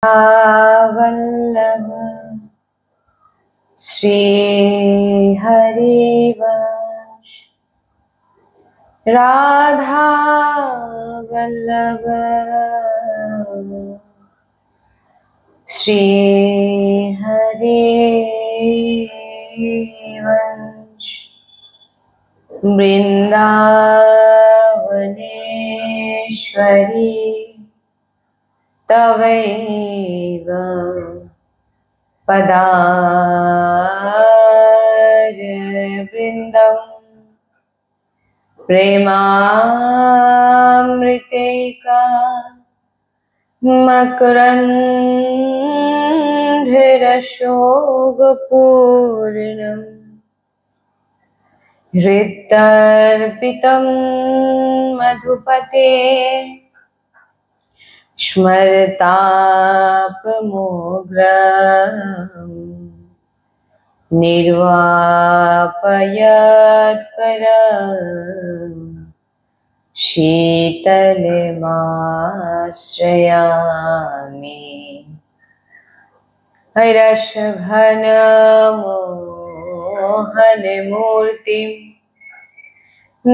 वल्लभ श्री हरिवंश राधा वल्लभ श्री हरिवंश वृंदावनेश्वरी तवैव पदारविन्दं प्रेमामृतेका मकरन्धरशोभपूर्णम् हृदर्पितं मधुपते स्मरतापमोग्रं निर्वापयत्परं शीतलमाश्रयामि रसघनमोहनमूर्तिं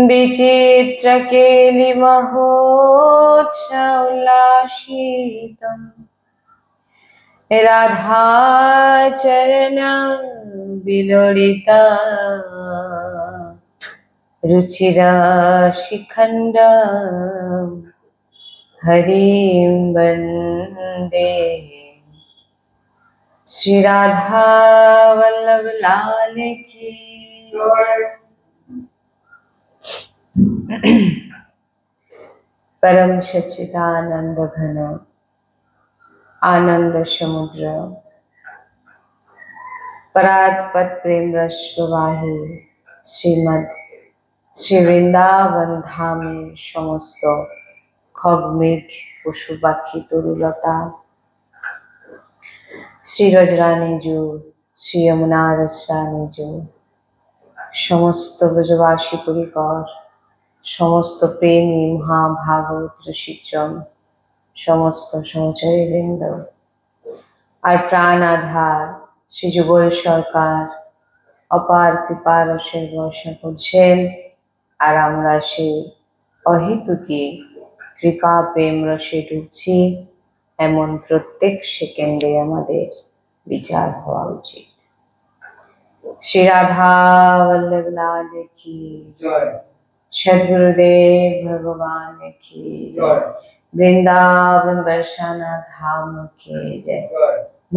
विचित्रकेलिमहोत्सवोल्लासितं राधाचरण विलोलिता रुचिराशिखण्डं हरिं वन्दे। श्री राधा वल्लभ लाल की परम सच्चिदानंद घन आनंद समुद्र परात्पत प्रेम रस प्रवाही श्रीमद श्री वृंदावन धामे समस्त खगमेघ पशु पाखी तरुलता श्री रजरानी जो श्री यमुना रसरानी जो समस्त ब्रजवासी परिकर समस्त प्रेमी महाभागवत रसिकजन समस्त सहचरी वृंद और प्राण आधार श्री जुगल सरकार अपार कृपा रसेर बर्षा करছেন और আমরা সেই অহেতুকী কৃপা প্রেম রসে ডুবছি এমন প্রত্যেক সেকেন্ডে আমাদের বিচার হওয়া উচিত। श्री राधा वल्लभ लाल की जय, सद्गुरुदेव भगवान की जय, वृंदावन बरसाना धाम की जय,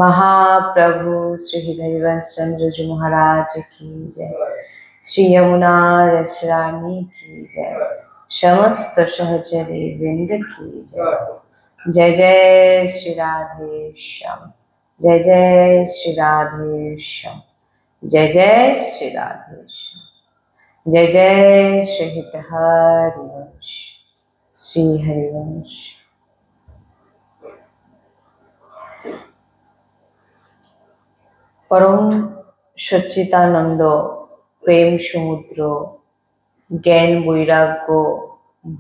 महाप्रभु श्री हरिवंश चंद्र जी महाराज की जय, श्री यमुना रसरानी की जय, समस्त सहचरी वृंद की जय। जय जय श्री राधेश्याम, जय जय श्री राधेश्याम, जय जय श्री राधेश्याम, जय जय श्री हित हरिवंश श्री हरिवंश। परम सच्चिदानंद प्रेम समुद्र ज्ञान वैराग्य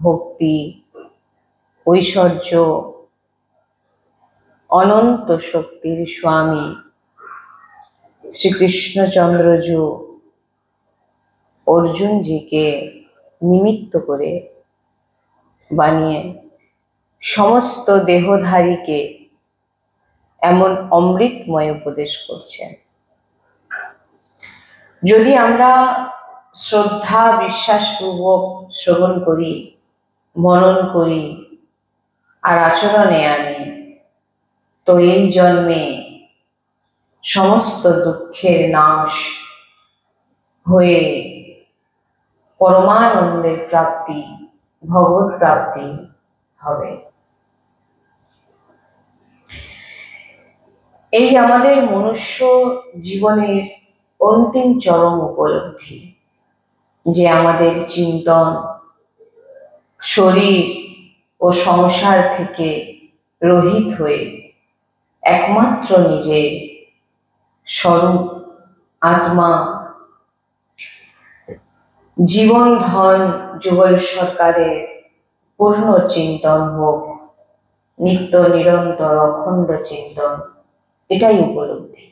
भक्ति ऐश्वर्य अनंत शक्तिर स्वामी श्री कृष्णचंद्र जो अर्जुन जी के निमित्त करे बानिए समस्त देहधारी के एमन अमृतमय उपदेश करছেন। यदि आमरा श्रद्धा विश्वास पूर्वक श्रवण करी मनन करी और आचरणे आनी तो এই जन्मे समस्त दुखेर नाश हुए परमानंदेर प्राप्ति भगवत प्राप्ति हबे। এই আমাদের মনুষ্য জীবনের অন্তিম চরম উপলব্ধি যে আমাদের চিন্তন শরীর ও সংসার থেকে রহিত হয়ে একমাত্র নিজের স্বরূপ आत्मा जीवन धन जुगल सरकारेर पूर्ण चिंतन होक নিত্য নিরন্তর অখণ্ড চিন্তন, এটাই উপলব্ধি।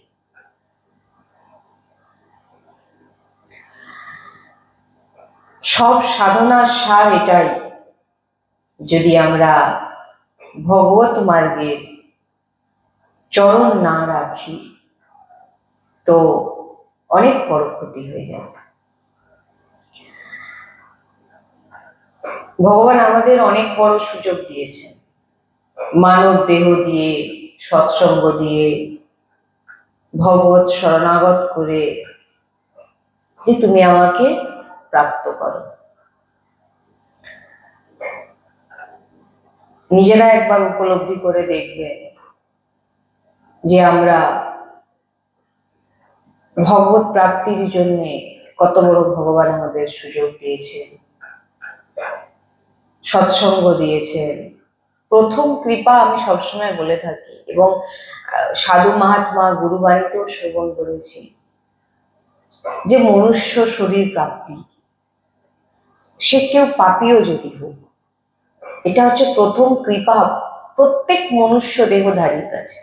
সব সাধনার সার এটাই। যদি আমরা ভগবত মার্গের চরণ না রাখি তো অনেক বড় ক্ষতি হয়ে যাবে। ভগবান আমাদের অনেক বড় সুযোগ দিয়েছেন, মানব দেহ দিয়ে, সৎসঙ্গ দিয়ে, ভগবত শরণাগত করে, যে তুমি আমাকে প্রাপ্ত করো। নিজেরা একবার উপলব্ধি করে দেখবে যে আমরা ভগবত প্রাপ্তির জন্য কত বড় ভগবান আমাদের সুযোগ দিয়েছেন, সৎসঙ্গ দিয়েছেন। প্রথম কৃপা আমি সবসময় বলে থাকি এবং সাধু মহাত্মা গুরুবাণীতেও শ্রবণ করেছি, যে মনুষ্য শরীর প্রাপ্তি, সে কেউ পাপীও যদি হোক, এটা হচ্ছে প্রথম কৃপা প্রত্যেক মনুষ্য দেহধারীর কাছে।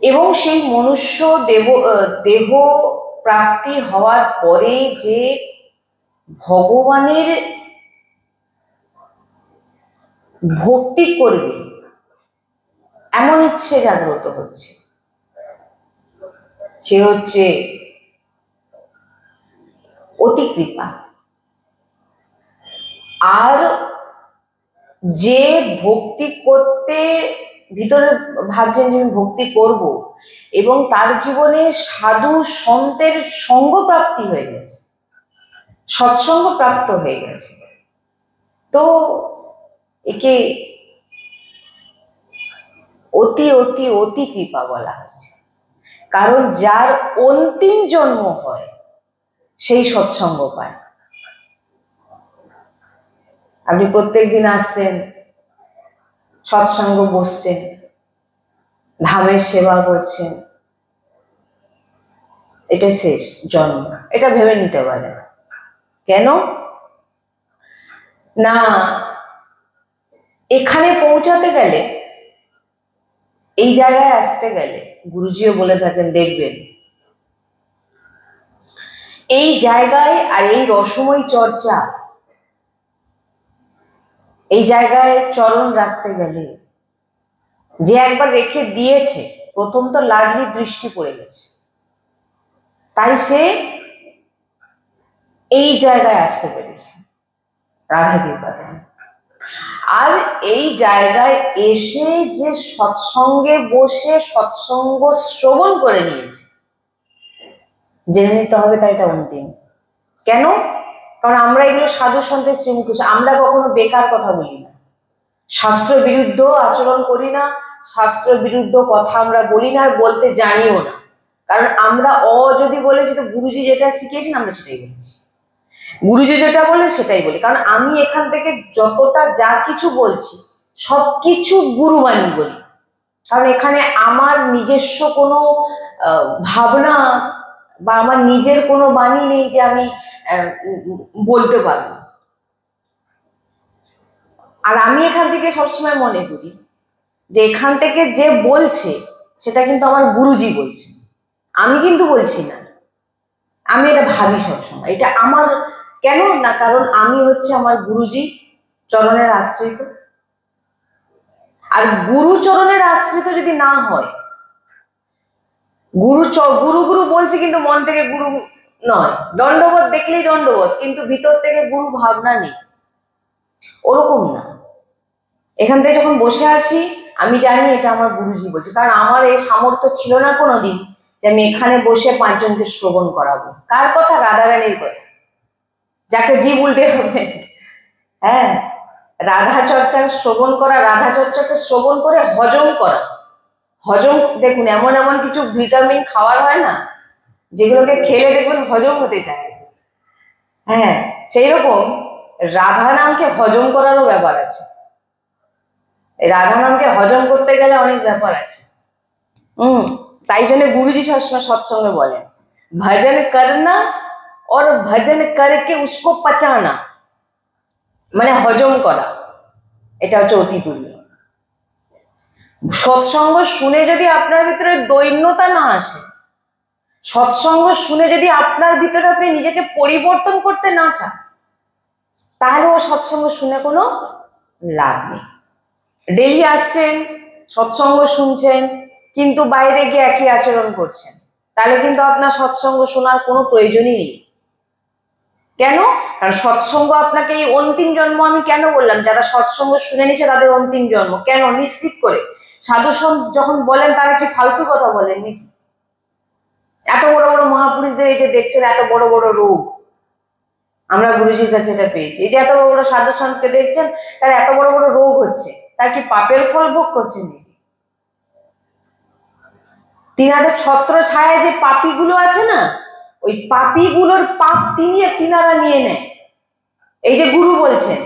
এবং সেই মনুষ্য দেহ প্রাপ্তি হওয়ার পরে যে ভগবানের ভক্তি করবে এমন ইচ্ছে জাগ্রত হচ্ছে, সে হচ্ছে অতি কৃপা। আর যে ভক্তি করতে ভিতরে ভাবছেন যে আমি ভক্তি করব, এবং তার জীবনে সাধু সন্তের সঙ্গ প্রাপ্তি হয়ে গেছে, সৎসঙ্গ প্রাপ্ত হয়ে গেছে, তো একে অতি অতি অতি কৃপা বলা হচ্ছে। কারণ যার অন্তিম জন্ম হয় সেই সৎসঙ্গ পায়। আপনি প্রত্যেক দিন আসছেন, সৎসঙ্গ বসছেন, ধামের সেবা করছেন, এটা শেষ জন্ম, এটা ভেবে নিতে পারে। কেন না, এখানে পৌঁছাতে গেলে, এই জায়গায় আসতে গেলে, গুরুজিও বলে থাকেন দেখবেন, এই জায়গায় আর এই রসময় চর্চা, এই জায়গায় চরণ রাখতে গেলে যে একবার রেখে দিয়েছে, প্রথম তো লাডলি দৃষ্টি পড়ে গেছে, তাই সে এই জায়গায় আসতে পেরেছে রাধা কৃপাতে। আর এই জায়গায় এসে যে সৎসঙ্গে বসে সৎসঙ্গ শ্রবণ করে নিয়েছে, জেনে নিতে হবে তাই এটা অন্তিম। কেন? কারণ আমরা এগুলো সাধু সন্তের শ্রীমুখ, আমরা কখনো বেকার কথা বলি না, শাস্ত্র বিরুদ্ধ আচরণ করি না, শাস্ত্র বিরুদ্ধ কথা আমরা বলি না, আর বলতে জানিও না। কারণ আমরা যদি বলেছি তো গুরুজি যেটা শিখিয়েছেন আমরা সেটাই বলেছি, গুরুজি যেটা বলে সেটাই বলি। কারণ আমি এখান থেকে যতটা যা কিছু বলছি সবকিছু গুরুবাণী বলি, কারণ এখানে আমার নিজস্ব কোনো ভাবনা বা আমার নিজের কোনো বাণী নেই যে আমি বলতে পারবো। আর আমি এখান থেকে সবসময় মনে করি যে এখান থেকে যে বলছে সেটা কিন্তু আমার গুরুজি বলছে, আমি কিন্তু বলছি না। আমি এটা ভাবি সবসময়, এটা আমার কেন না, কারণ আমি হচ্ছে আমার গুরুজি চরণের আশ্রিত। আর গুরু চরণের আশ্রিত যদি না হয়, গুরু গুরু বলছে কিন্তু মন থেকে গুরু নয়, দণ্ডবোধ দেখলেই দণ্ডবোধ, কিন্তু ভিতর থেকে গুরু ভাবনা নেই, ওরকম না। এখান থেকে যখন বসে আছি আমি জানি এটা আমার গুরুজি বলছে, কারণ আমার এই সামর্থ্য ছিল না কোনোদিন যে আমি এখানে বসে 5 জনকে শ্রবণ করাবো। কার কথা? রাধারানীর কথা, যাকে জীব উল্টে হবে। হ্যাঁ, রাধা চর্চা শ্রবণ করা, রাধা চর্চাকে শ্রবণ করে হজম করা। হজম দেখুন, এমন এমন কিছু ভিটামিন খাওয়ার হয় না যেগুলোকে খেলে দেখবেন হজম হতে চায়। হ্যাঁ, সেই রকম রাধা নামকে হজম করারও ব্যাপার আছে। রাধা নামকে হজম করতে গেলে অনেক ব্যাপার আছে। তাই জন্য গুরুজি সবসময় সৎসঙ্গে বলেন ভজন করনা और भजन करके उसको पचाना, মানে হজম করা। এটা হচ্ছে অতি তুল্য। সৎসঙ্গ শুনে যদি আপনার ভিতরে দৈন্যতা না আসে, সৎসঙ্গ শুনে যদি আপনার ভিতরে আপনি নিজেকে পরিবর্তন করতে না চান, তাহলে ও সৎসঙ্গ শুনে কোনো লাভ নেই। ডেলি আসছেন, সৎসঙ্গ শুনছেন, কিন্তু বাইরে গিয়ে একই আচরণ করছেন, তাহলে কিন্তু আপনার সৎসঙ্গ শোনার কোনো প্রয়োজনই নেই। কেন? কারণ সৎসঙ্গ আপনাকে এই অন্তিম জন্ম, আমি কেন বললাম যারা সৎসঙ্গ শুনে নিচ্ছে তাদের অন্তিম জন্ম, কেন নিশ্চিত করে? সাধু সন্ত যখন বলেন তারা কি ফালতু কথা বলেন নাকি? এত বড় বড় মহাপুরুষদের এই যে দেখছেন এত বড় বড় রোগ, আমরা গুরুজির কাছে এটা পেয়েছি। এই যে এত বড় বড় সাধু সন্তকে দেখছেন তার এত বড় বড় রোগ হচ্ছে, তার কি পাপের ফল ভোগ করছেন নাকি? তিনাদের ছত্র ছায়ায় যে পাপীগুলো আছে না, ওই পাপীগুলোর পাপ তিনারা নিয়ে নেয়। এই যে গুরু বলছেন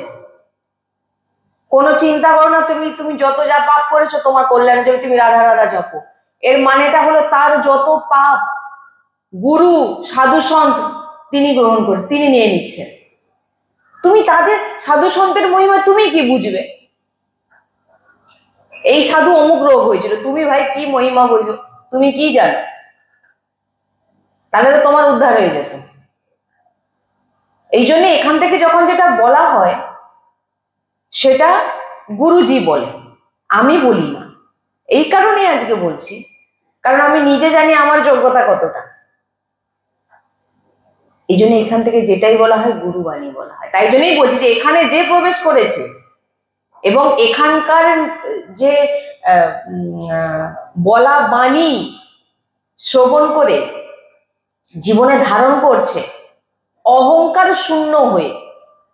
কোনো চিন্তা করো না, তুমি যত যা পাপ করেছো তোমার কল্যাণ যাবে, তুমি রাধা রাধা জপো। এর মানেটা হলো তার যত পাপ গুরু সাধু সন্ত তিনি গ্রহণ করেন, তিনি নিয়ে নিচ্ছেন। তুমি তাদের সাধু সন্তের মহিমা তুমি কি বুঝবে? এই সাধু অমুক রোগ হয়েছিল, তুমি ভাই কি মহিমা বুঝো? তুমি কি জানো? তাহলে তো তোমার উদ্ধার হয়ে যেত। এই জন্য এখান থেকে যখন যেটা বলা হয় সেটা গুরুজি বলে, আমি বলি না। এই কারণে আজকে বলছি, কারণ আমি নিজে জানি আমার যোগ্যতা কতটা। এই জন্য এখান থেকে যেটাই বলা হয় গুরুবাণী বলা হয়। তাই জন্যই বলছি যে এখানে যে প্রবেশ করেছে এবং এখানকার যে বলা বাণী শ্রবণ করে জীবনে ধারণ করছে, অহংকার শূন্য হয়ে,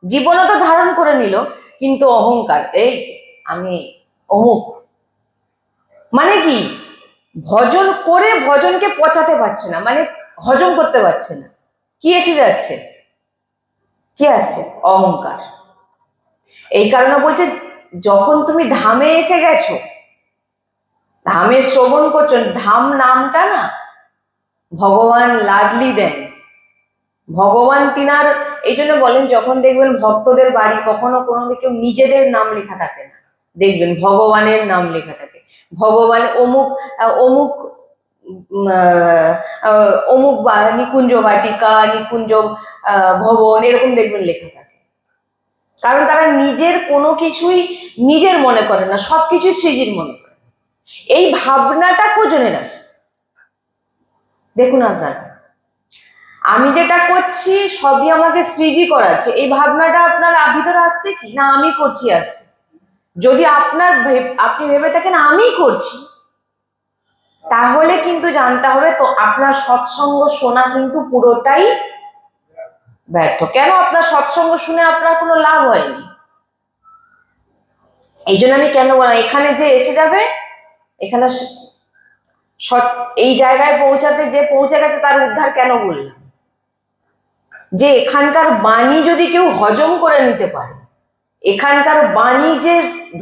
জীবনে তো ধারণ করে নিল কিন্তু অহংকার, এই আমি অমুক, মানে কি ভজন করে ভজনকে পচাতে পারছে না, মানে হজম করতে পারছে না। কি এসে যাচ্ছে? কি আসছে? অহংকার। এই কারণে বলছে যখন তুমি ধামে এসে গেছো, ধামে শ্রবণ করছো, ধাম নামটা না ভগবান লাডলি দেন। ভগবান তিনার, এই জন্য বলেন যখন দেখবেন ভক্তদের বাড়ি কখনো কোনো কেউ নিজেদের নাম লেখা থাকে না, দেখবেন ভগবানের নাম লেখা থাকে। ভগবান অমুক অমুক অমুক বা নিকুঞ্জ বাটিকা, নিকুঞ্জ ভবন, এরকম দেখবেন লেখা থাকে। কারণ তারা নিজের কোনো কিছুই নিজের মনে করে না, সবকিছু সৃজির মনে করে। এই ভাবনাটা কোজনের আসে? দেখুন আপনারা, আমি যেটা করছি সবই আমাকে সৃজি করাচ্ছে, এই ভাবনাটা আপনার ভিতরে আসছে কি না আমি করছি আসছে? যদি আপনি ভেবে থাকেন আমি করছি, তাহলে কিন্তু জানতে হবে তো আপনার সৎসঙ্গ শোনা কিন্তু পুরোটাই ব্যর্থ। কেন? আপনার সৎসঙ্গ শুনে আপনার কোনো লাভ হয়নি। এই জন্য আমি কেন বললাম এখানে যে এসে যাবে, এখানে এই জায়গায় পৌঁছাতে যে পৌঁছে গেছে তার উদ্ধার কেন বললাম? যে এখানকার বাণী যদি কেউ হজম করে নিতে পারে, এখানকার বাণী যে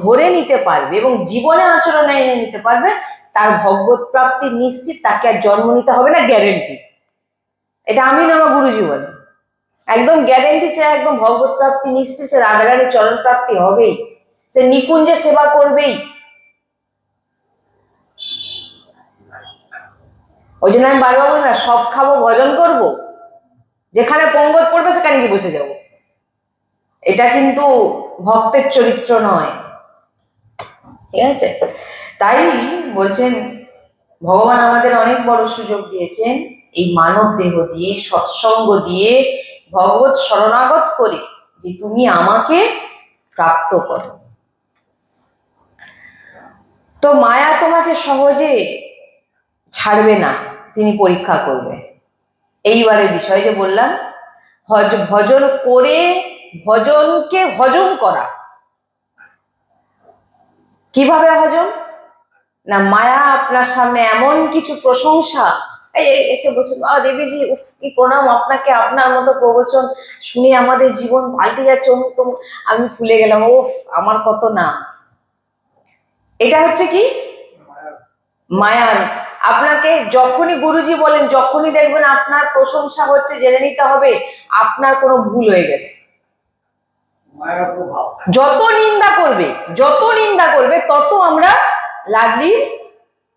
ধরে নিতে পারবে এবং জীবনে আচরণে এনে নিতে পারবে, তার ভগবত প্রাপ্তি নিশ্চিত, তাকে আর জন্ম নিতে হবে না, গ্যারেন্টি। এটা আমি না, আমার গুরুজি বলে একদম গ্যারেন্টি, সে একদম ভগবত প্রাপ্তি নিশ্চিত, সে রাধারানীর চরণ প্রাপ্তি হবেই, সে নিকুঞ্জে সেবা করবেই। ওই জন্য আমি বারবার বলি না সব খাবো ভজন করব, যেখানে পঙ্গত পড়বে সেখানে গিয়ে বসে যাব, এটা কিন্তু ভক্তের চরিত্র নয়। ঠিক আছে? তাই বলছেন ভগবান আমাদের অনেক বড় সুযোগ দিয়েছেন, এই মানব দেহ দিয়ে, সৎসঙ্গ দিয়ে, ভগবত শরণাগত করে, যে তুমি আমাকে প্রাপ্ত করো। তো মায়া তোমাকে সহজে ছাড়বে না, তিনি পরীক্ষা করবে। এইবারে বিষয় যে বললাম ভজন করে ভজনকে হজম করা। কিভাবে হজম? না মায়া আপনার সামনে এমন কিছু প্রশংসা এসে বসে, দেবীজি উফ কি প্রণাম আপনাকে, আপনার মতো প্রবচন শুনে আমাদের জীবন পাল্টে যাচ্ছে, আমি ভুলে গেলাম, উফ আমার কত নাম। এটা হচ্ছে কি মায়ার। আপনাকে যখনই গুরুজি বলেন, যখনই দেখবেন আপনার প্রশংসা হচ্ছে, জেনে নিতে হবে আপনার কোনো ভুল হয়ে গেছে। যত নিন্দা করবে তত আমরা লাডলির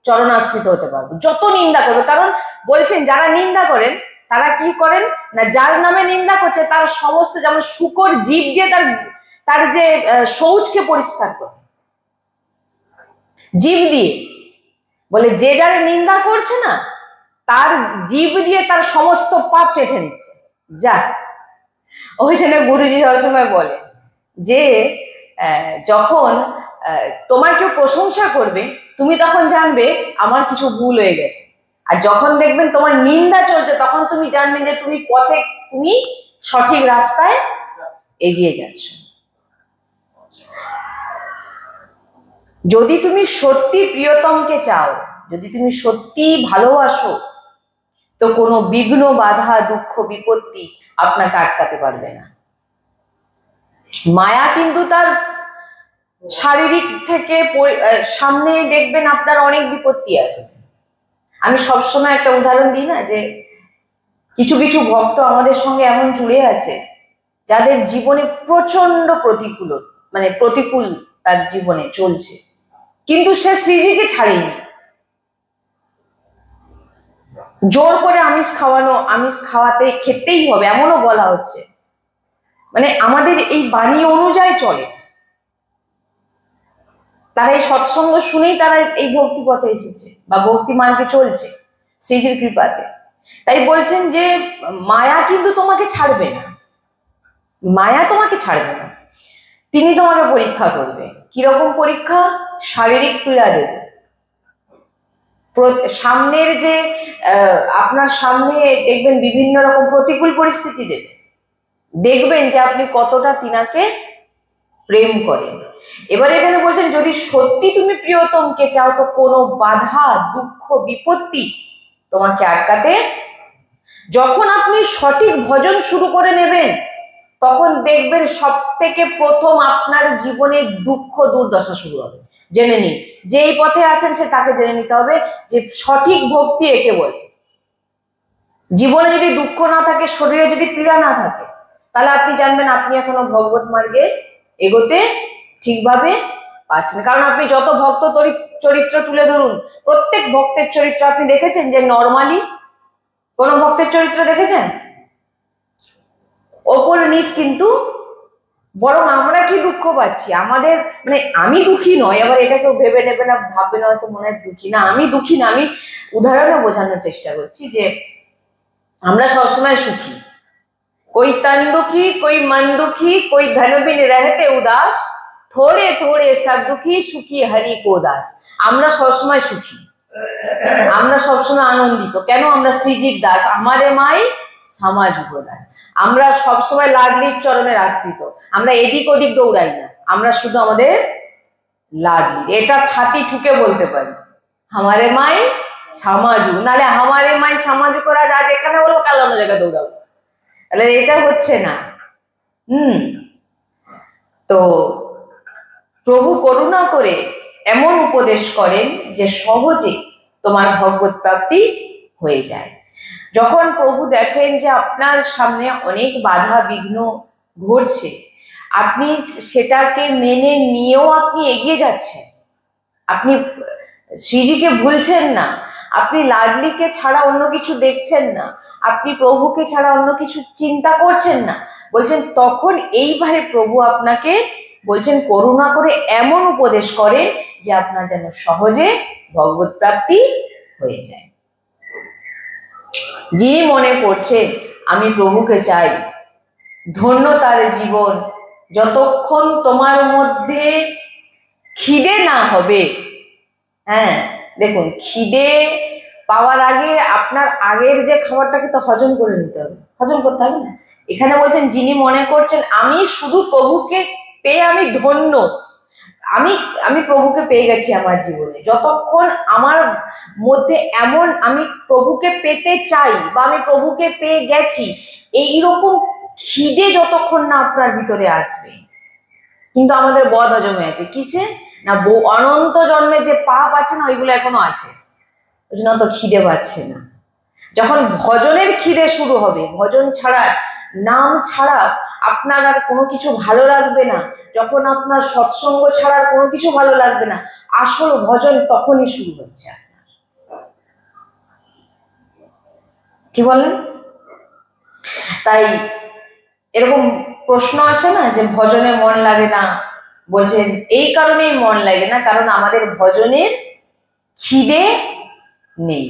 চরণাশ্রিত হতে পারবো। যত নিন্দা করবে, কারণ বলছেন যারা নিন্দা করেন তারা কি করেন না, যার নামে নিন্দা করছে তার সমস্ত, যেমন শুকর জীব দিয়ে তার যে শৌচকে পরিষ্কার করে, জীব দিয়ে বলে, যে যারা নিন্দা করছে না তার জীব দিয়ে তার সমস্ত পাপ চেটে নিচ্ছে। যা ওই জন্য গুরুজি সবসময় বলে যে যখন তোমার কেউ প্রশংসা করবে তুমি তখন জানবে আমার কিছু ভুল হয়ে গেছে, আর যখন দেখবেন তোমার নিন্দা চলছে তখন তুমি জানবেন যে তুমি সঠিক রাস্তায় এগিয়ে যাচ্ছ। যদি তুমি সত্যি প্রিয়তমকে চাও, যদি তুমি সত্যি ভালোবাসো, তো কোনো বিঘ্ন বাধা দুঃখ বিপত্তি আপনাকে আটকাতে পারবে না। মায়া কিন্তু তার শারীরিক থেকে সামনে দেখবেন আপনার অনেক বিপত্তি আছে। আমি সবসময় একটা উদাহরণ দিই না, যে কিছু কিছু ভক্ত আমাদের সঙ্গে এমন জুড়ে আছে যাদের জীবনে প্রচন্ড প্রতিকূল তার জীবনে চলছে, কিন্তু সে শ্রীজিকে ছাড়েনি। জোর করে আমিষ খাওয়াতে খেতেই হবে এমনও বলা হচ্ছে, মানে আমাদের এই বাণী অনুযায়ী চলে। তারা এই সৎসঙ্গ শুনেই তারা এই ভক্তি পথে এসেছে বা ভক্তি মার্গে চলছে শ্রীজির কৃপাতে। তাই বলছেন যে মায়া কিন্তু তোমাকে ছাড়বে না, মায়া তোমাকে ছাড়বে না, তিনি তোমাকে পরীক্ষা করবে। কিরকম পরীক্ষা? শারীরিক পীড়া দেবে, সামনের যে আপনার সামনে দেখবেন বিভিন্ন রকম প্রতিকূল পরিস্থিতি দেবে, দেখবেন যে আপনি কতটা তিনাকে প্রেম করেন। এবার এখানে বলছেন যদি সত্যি তুমি প্রিয়তমকে চাও তো কোনো বাধা দুঃখ বিপত্তি তোমাকে আটকাতে, যখন আপনি সঠিক ভজন শুরু করে নেবেন তখন দেখবেন সব থেকে প্রথম আপনার জীবনে দুঃখ দুর্দশা শুরু হবে। জেনে নিন, যে এই পথে আছেন সে তাকে জেনে নিতে হবে যে সঠিক ভক্তি একে বলে। জীবনে যদি দুঃখ না থাকে, শরীরে যদি পীড়া না থাকে, তাহলে আপনি জানবেন আপনি এখনো ভগবত মার্গে এগোতে ঠিকভাবে পারছেন। কারণ আপনি যত ভক্ত চরিত্র তুলে ধরুন, প্রত্যেক ভক্তের চরিত্র আপনি দেখেছেন যে নর্মালি কোন ভক্তের চরিত্র দেখেছেন? ওপর নিচ, কিন্তু বরং আমরা কি দুঃখ পাচ্ছি, আমাদের মানে আমি দুঃখী নয়, আবার এটা কেউ ভেবে নেবে না, ভাববে না হয়তো মনে হয় দুঃখী না, আমি দুঃখী না, আমি উদাহরণে বোঝানোর চেষ্টা করছি যে আমরা সবসময় সুখী। कोई तन दुखी, कोई मन दुखी, कोई धन बिन रहते उदास, थोड़े थोड़े सब दुखी, सुखी हरि को दास। আমরা সবসময় সুখী, আমরা সবসময় আনন্দিত। কেন? আমরা শ্রীজির দাস, আমারে মাই সমাজ দাস। আমরা সবসময় লাডলির চরণের আশ্রিত, আমরা এদিক ওদিক দৌড়াই না, আমরা শুধু আমাদের লাডলি, এটা ছাতি ঠুকে বলতে পারি, আমারে মাই সমাজু। নাহলে আমারে মাই সমাজু করা আজ এখানে বলবো, কাল অন্য জায়গায় দৌড়াবো, তাহলে এটা হচ্ছে না। তো প্রভু করুণা করে এমন উপদেশ করেন যে সহজে তোমার ভগবত প্রাপ্তি হয়ে যায়। যখন প্রভু দেখেন যে আপনার সামনে অনেক বাধা বিঘ্ন ঘটছে, আপনি সেটাকে মেনে নিয়েও আপনি এগিয়ে যাচ্ছেন, আপনি শ্রীজিকে ভুলছেন না, আপনি লাডলিকে ছাড়া অন্য কিছু দেখছেন না, আপনি প্রভুকে ছাড়া অন্য কিছু চিন্তা করছেন না, বলছেন তখন এইভাবে প্রভু আপনাকে বলছেন করুণা করে এমন উপদেশ করে যে আপনার যেন সহজে ভগবত প্রাপ্তি হয়ে যায়। যিনি মনে করছে আমি প্রভুকে চাই, ধন্য তার জীবন, যতক্ষণ তোমার মধ্যে খিদে না হবে। হ্যাঁ দেখুন, খিদে পাওয়ার আগে আপনার আগের যে খাবারটাকে তো হজম করে নিতে হবে, হজম করতে হবে না। এখানে বলছেন যিনি মনে করছেন আমি শুধু প্রভুকে পেয়ে আমি ধন্য, আমি প্রভুকে পেয়ে গেছি আমার জীবনে, যতক্ষণ আমার মধ্যে এমন আমি প্রভুকে পেতে চাই বা আমি প্রভুকে পেয়ে গেছি এইরকম খিদে যতক্ষণ না আপনার ভিতরে আসবে। কিন্তু আমাদের বদ হজম হয়েছে কিসে না, অনন্ত জন্মে যে পাপ আছে না ওইগুলো এখনো আছে, ওই জন্য তো খিদে পাচ্ছে না। যখন ভজনের খিদে শুরু হবে, ভজন ছাড়া নাম ছাড়া আপনার আর কোনো কিছু ভালো লাগবে না, যখন আপনার সৎসঙ্গ ছাড়া আর কোনো কিছু ভালো লাগবে না, আসল ভজন তখনই শুরু হচ্ছে আপনার। কি বলেন? তাই এরকম প্রশ্ন আসে না যে ভজনে মন লাগে না, বলছেন এই কারণেই মন লাগে না, কারণ আমাদের ভজনের খিদে নেই।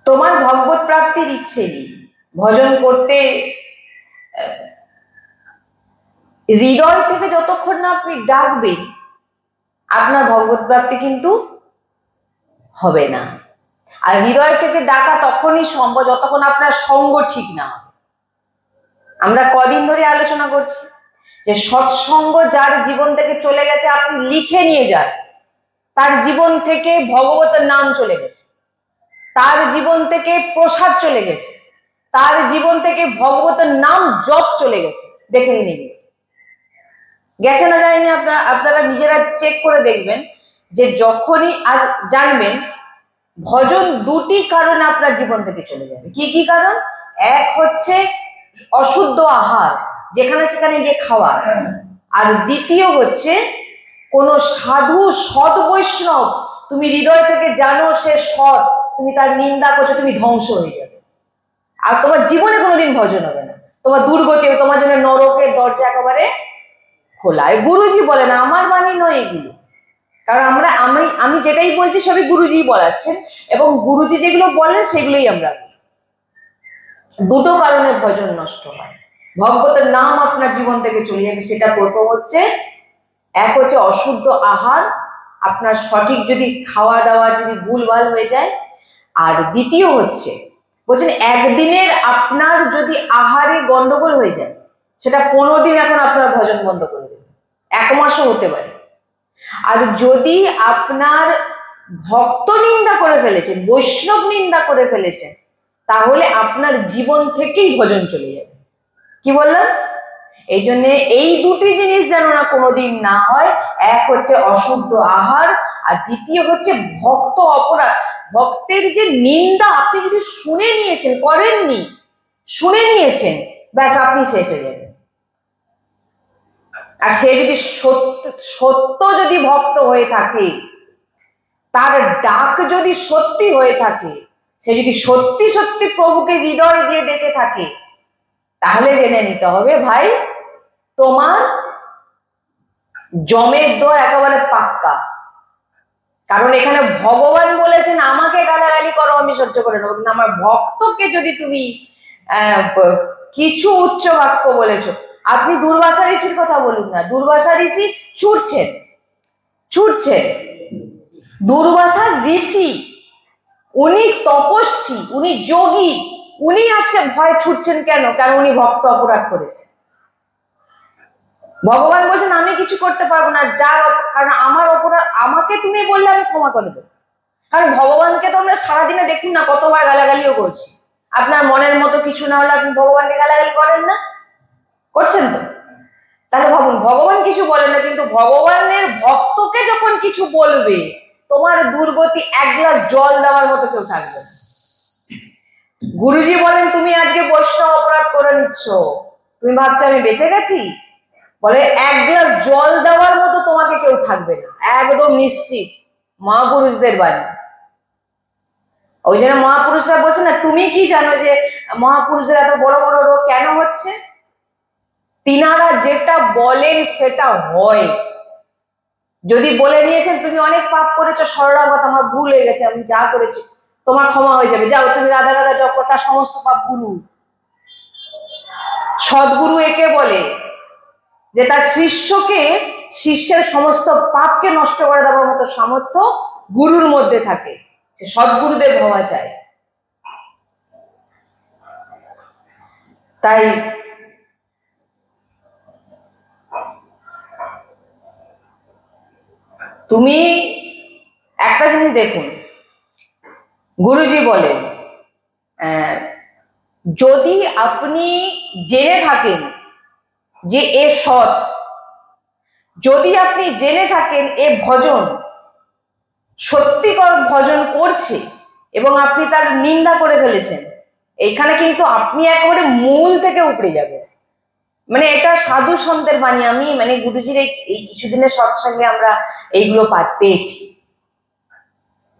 তোমার ভগবত প্রাপ্তির ইচ্ছে নেই, ভজন করতে হৃদয় থেকে যতক্ষণ না আপনি ডাকবেন আপনার ভগবত প্রাপ্তি কিন্তু হবে না। আর হৃদয় থেকে ডাকা তখনই সম্ভব যতক্ষণ আপনার সঙ্গ ঠিক না হবে। আমরা কদিন ধরে আলোচনা করছি যে সৎসঙ্গ যার জীবন থেকে চলে গেছে, আপনি লিখে নিয়ে যান, তার জীবন থেকে ভগবতের নাম চলে গেছে, তার জীবন থেকে প্রসাদ চলে গেছে, তার জীবন থেকে ভগবতের নাম জপ চলে গেছে। দেখে নিন গেছে না যায়নি, আপনারা নিজেরা চেক করে দেখবেন যে যখনই আর জানবেন ভজন দুটি কারণে আপনার জীবন থেকে চলে যাবে। কি কি কারণ? এক হচ্ছে অশুদ্ধ আহার, যেখানে সেখানে গিয়ে খাওয়া, আর দ্বিতীয় হচ্ছে কোন সাধু সৎ বৈষ্ণব তুমি হৃদয় থেকে জানো সে সৎ, তুমি তার নিন্দা করছো, তুমি ধ্বংস হয়ে যাবে, আর তোমার জীবনে কোনোদিন ভজন হবে না, তোমার দুর্গতি, তোমার জন্য নরকের দরজা একেবারে খোলা। গুরুজি বলে না, আমার বাণী নয় এগুলো, কারণ আমি যেটাই বলছি সবই গুরুজি বলাচ্ছেন, এবং গুরুজি যেগুলো বলেন সেগুলোই আমরা। দুটো কারণে ভজন নষ্ট হয়, ভগবতের নাম আপনার জীবন থেকে চলে যাবে। সেটা প্রথম হচ্ছে, এক হচ্ছে অশুদ্ধ আহার, আপনার সঠিক যদি খাওয়া দাওয়া যদি ভুলভাল হয়ে যায়, আর দ্বিতীয় হচ্ছে বলছেন একদিনের আপনার যদি আহারে গন্ডগোল হয়ে যায়, সেটা 15 দিন এখন আপনার ভজন বন্ধ করে দেবে, 1 মাসও হতে পারে। আর যদি আপনার ভক্ত নিন্দা করে ফেলেছেন, বৈষ্ণব নিন্দা করে ফেলেছেন, তাহলে আপনার জীবন থেকেই ভজন চলে যাবে। কি বললাম? এই জন্য এই দুটি জিনিস যেন না কোনোদিন না হয়, এক হচ্ছে অশুদ্ধ আহার, আর দ্বিতীয় হচ্ছে ভক্ত অপরাধ। ভক্তের যে নিন্দা আপনি যদি শুনে নিয়েছেন, করেননি, শুনে নিয়েছেন, ব্যাস আপনি শেষ হয়ে যাবেন। আর সে যদি সত্য যদি ভক্ত হয়ে থাকে, তার ডাক যদি সত্যি হয়ে থাকে, সে যদি সত্যি সত্যি প্রভুকে হৃদয় দিয়ে ডেকে থাকে, তাহলে জেনে নিতে হবে ভাই তোমার জমের দর একেবারে পাক্কা। কারণ এখানে ভগবান বলেছেন আমাকে গালাগালি করো আমি সহ্য করে নেবো, কিন্তু আমার ভক্তকে যদি তুমি কিছু উচ্চ বাক্য বলেছো, আপনি দুর্বাসা ঋষির কথা বলুন না, দুর্বাসা ঋষি ছুটছেন, দুর্বাসা ঋষি উনি তপস্বী, উনি যোগী, উনি আজকে ভয় ছুটছেন কেন? কারণ উনি ভক্ত অপরাধ করেছেন। ভগবান বলছেন আমি কিছু করতে পারবো না, কারণ আমার অপরাধ আমাকে তুমি বললে আমি ক্ষমা করে দেবো। কারণ ভগবানকে তো আমরা সারাদিনে দেখুন না কতবার গালাগালিও করছি, আপনার মনের মতো কিছু না হলে আপনি ভগবানকে গালাগালি করেন না? করছেন তো? তাহলে ভাবুন ভগবান কিছু বলেন না, কিন্তু ভগবানের ভক্তকে যখন কিছু বলবে, তোমার দুর্গতি 1 গ্লাস জল দেওয়ার মতো কেউ থাকবে না। গুরুজি বলেন তুমি আজকে বৈষ্ণব অপরাধ করে নিচ্ছ, তুমি ভাবছো আমি বেঁচে গেছি, বলে 1 গ্লাস জল দেওয়ার মতো তোমাকে কেউ থাকবে না, একদম নিশ্চিত। মহাপুরুষদের বাণী। ওই জন্য মহাপুরুষরা বলছে না, তুমি কি জানো যে মহাপুরুষদের এত বড় বড় রোগ কেন হচ্ছে? তিনারা যেটা বলেন সেটা হয়। যদি বলে নিয়েছেন তুমি অনেক পাপ করেছো, শরণাগত আমার ভুল হয়ে গেছে, আমি যা করেছি তোমার ক্ষমা হয়ে যাবে, যাও তুমি রাধা রাধা জপ করো, তার সমস্ত পাপ গুরু। সদ্গুরু একে বলে যে তার শিষ্যের সমস্ত পাপকে নষ্ট করে দেওয়ার মতো সামর্থ্য গুরুর মধ্যে থাকে, সে সদ্গুরুদেব হওয়া চায়। তাই তুমি একটা জিনিস দেখুন, গুরুজি বলেন যদি আপনি জেনে থাকেন যে এ সৎ, যদি আপনি জেনে থাকেন এ ভজন সত্যিকার ভজন করছে এবং আপনি তার নিন্দা করে ফেলেছেন এইখানে কিন্তু আপনি একেবারে মূল থেকে উপড়ে যাবেন। মানে এটা সাধু সন্তের বাণী। আমি মানে গুরুজির এই কিছুদিনের সৎসঙ্গে আমরা এইগুলো পেয়েছি,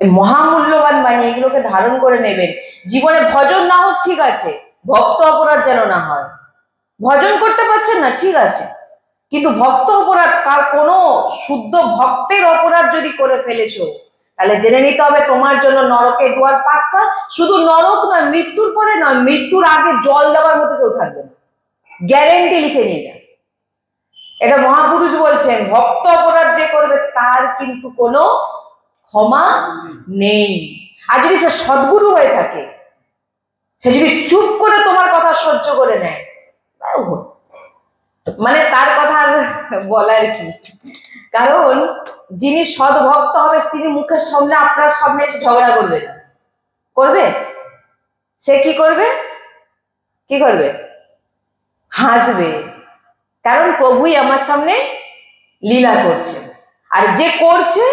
মহামূল্যবান বাণী। এগুলোকে ধারণ করে নেবেন। জীবনে ভজন না হোক ঠিক আছে, ভক্ত অপরাধ যেন না হয়। ভজন করতে পারছেন না ঠিক আছে, কিন্তু ভক্ত অপরাধ, কোনো শুদ্ধ ভক্তের অপরাধ যদি করে ফেলেছো, তাহলে জেনে নিতে হবে তোমার জন্য নরকের দুয়ার পাক্কা। শুধু নরক নয়, মৃত্যুর পরে নয়, মৃত্যুর আগে জল দেওয়ার মতো কেউ থাকবে না, গ্যারেন্টি লিখে নিয়ে যান। এটা মহাপুরুষ বলছেন, ভক্ত অপরাধ যে করবে তার কিন্তু কোনো ক্ষমা নেই। আর যদি সে সদ্গুরু হয়ে থাকে, সে যদি চুপ করে তোমার কথা সহ্য করে নেয়, মানে তার কথা আর বলার কি। কারণ যিনি সৎ ভক্ত হবে তিনি মুখের সামনে আপনার সামনে এসে ঝগড়া করবে না, করবে? সে কি করবে? কি করবে? হাসবে, কারণ প্রভুই আমার সামনে লীলা করছে। আর যে করছে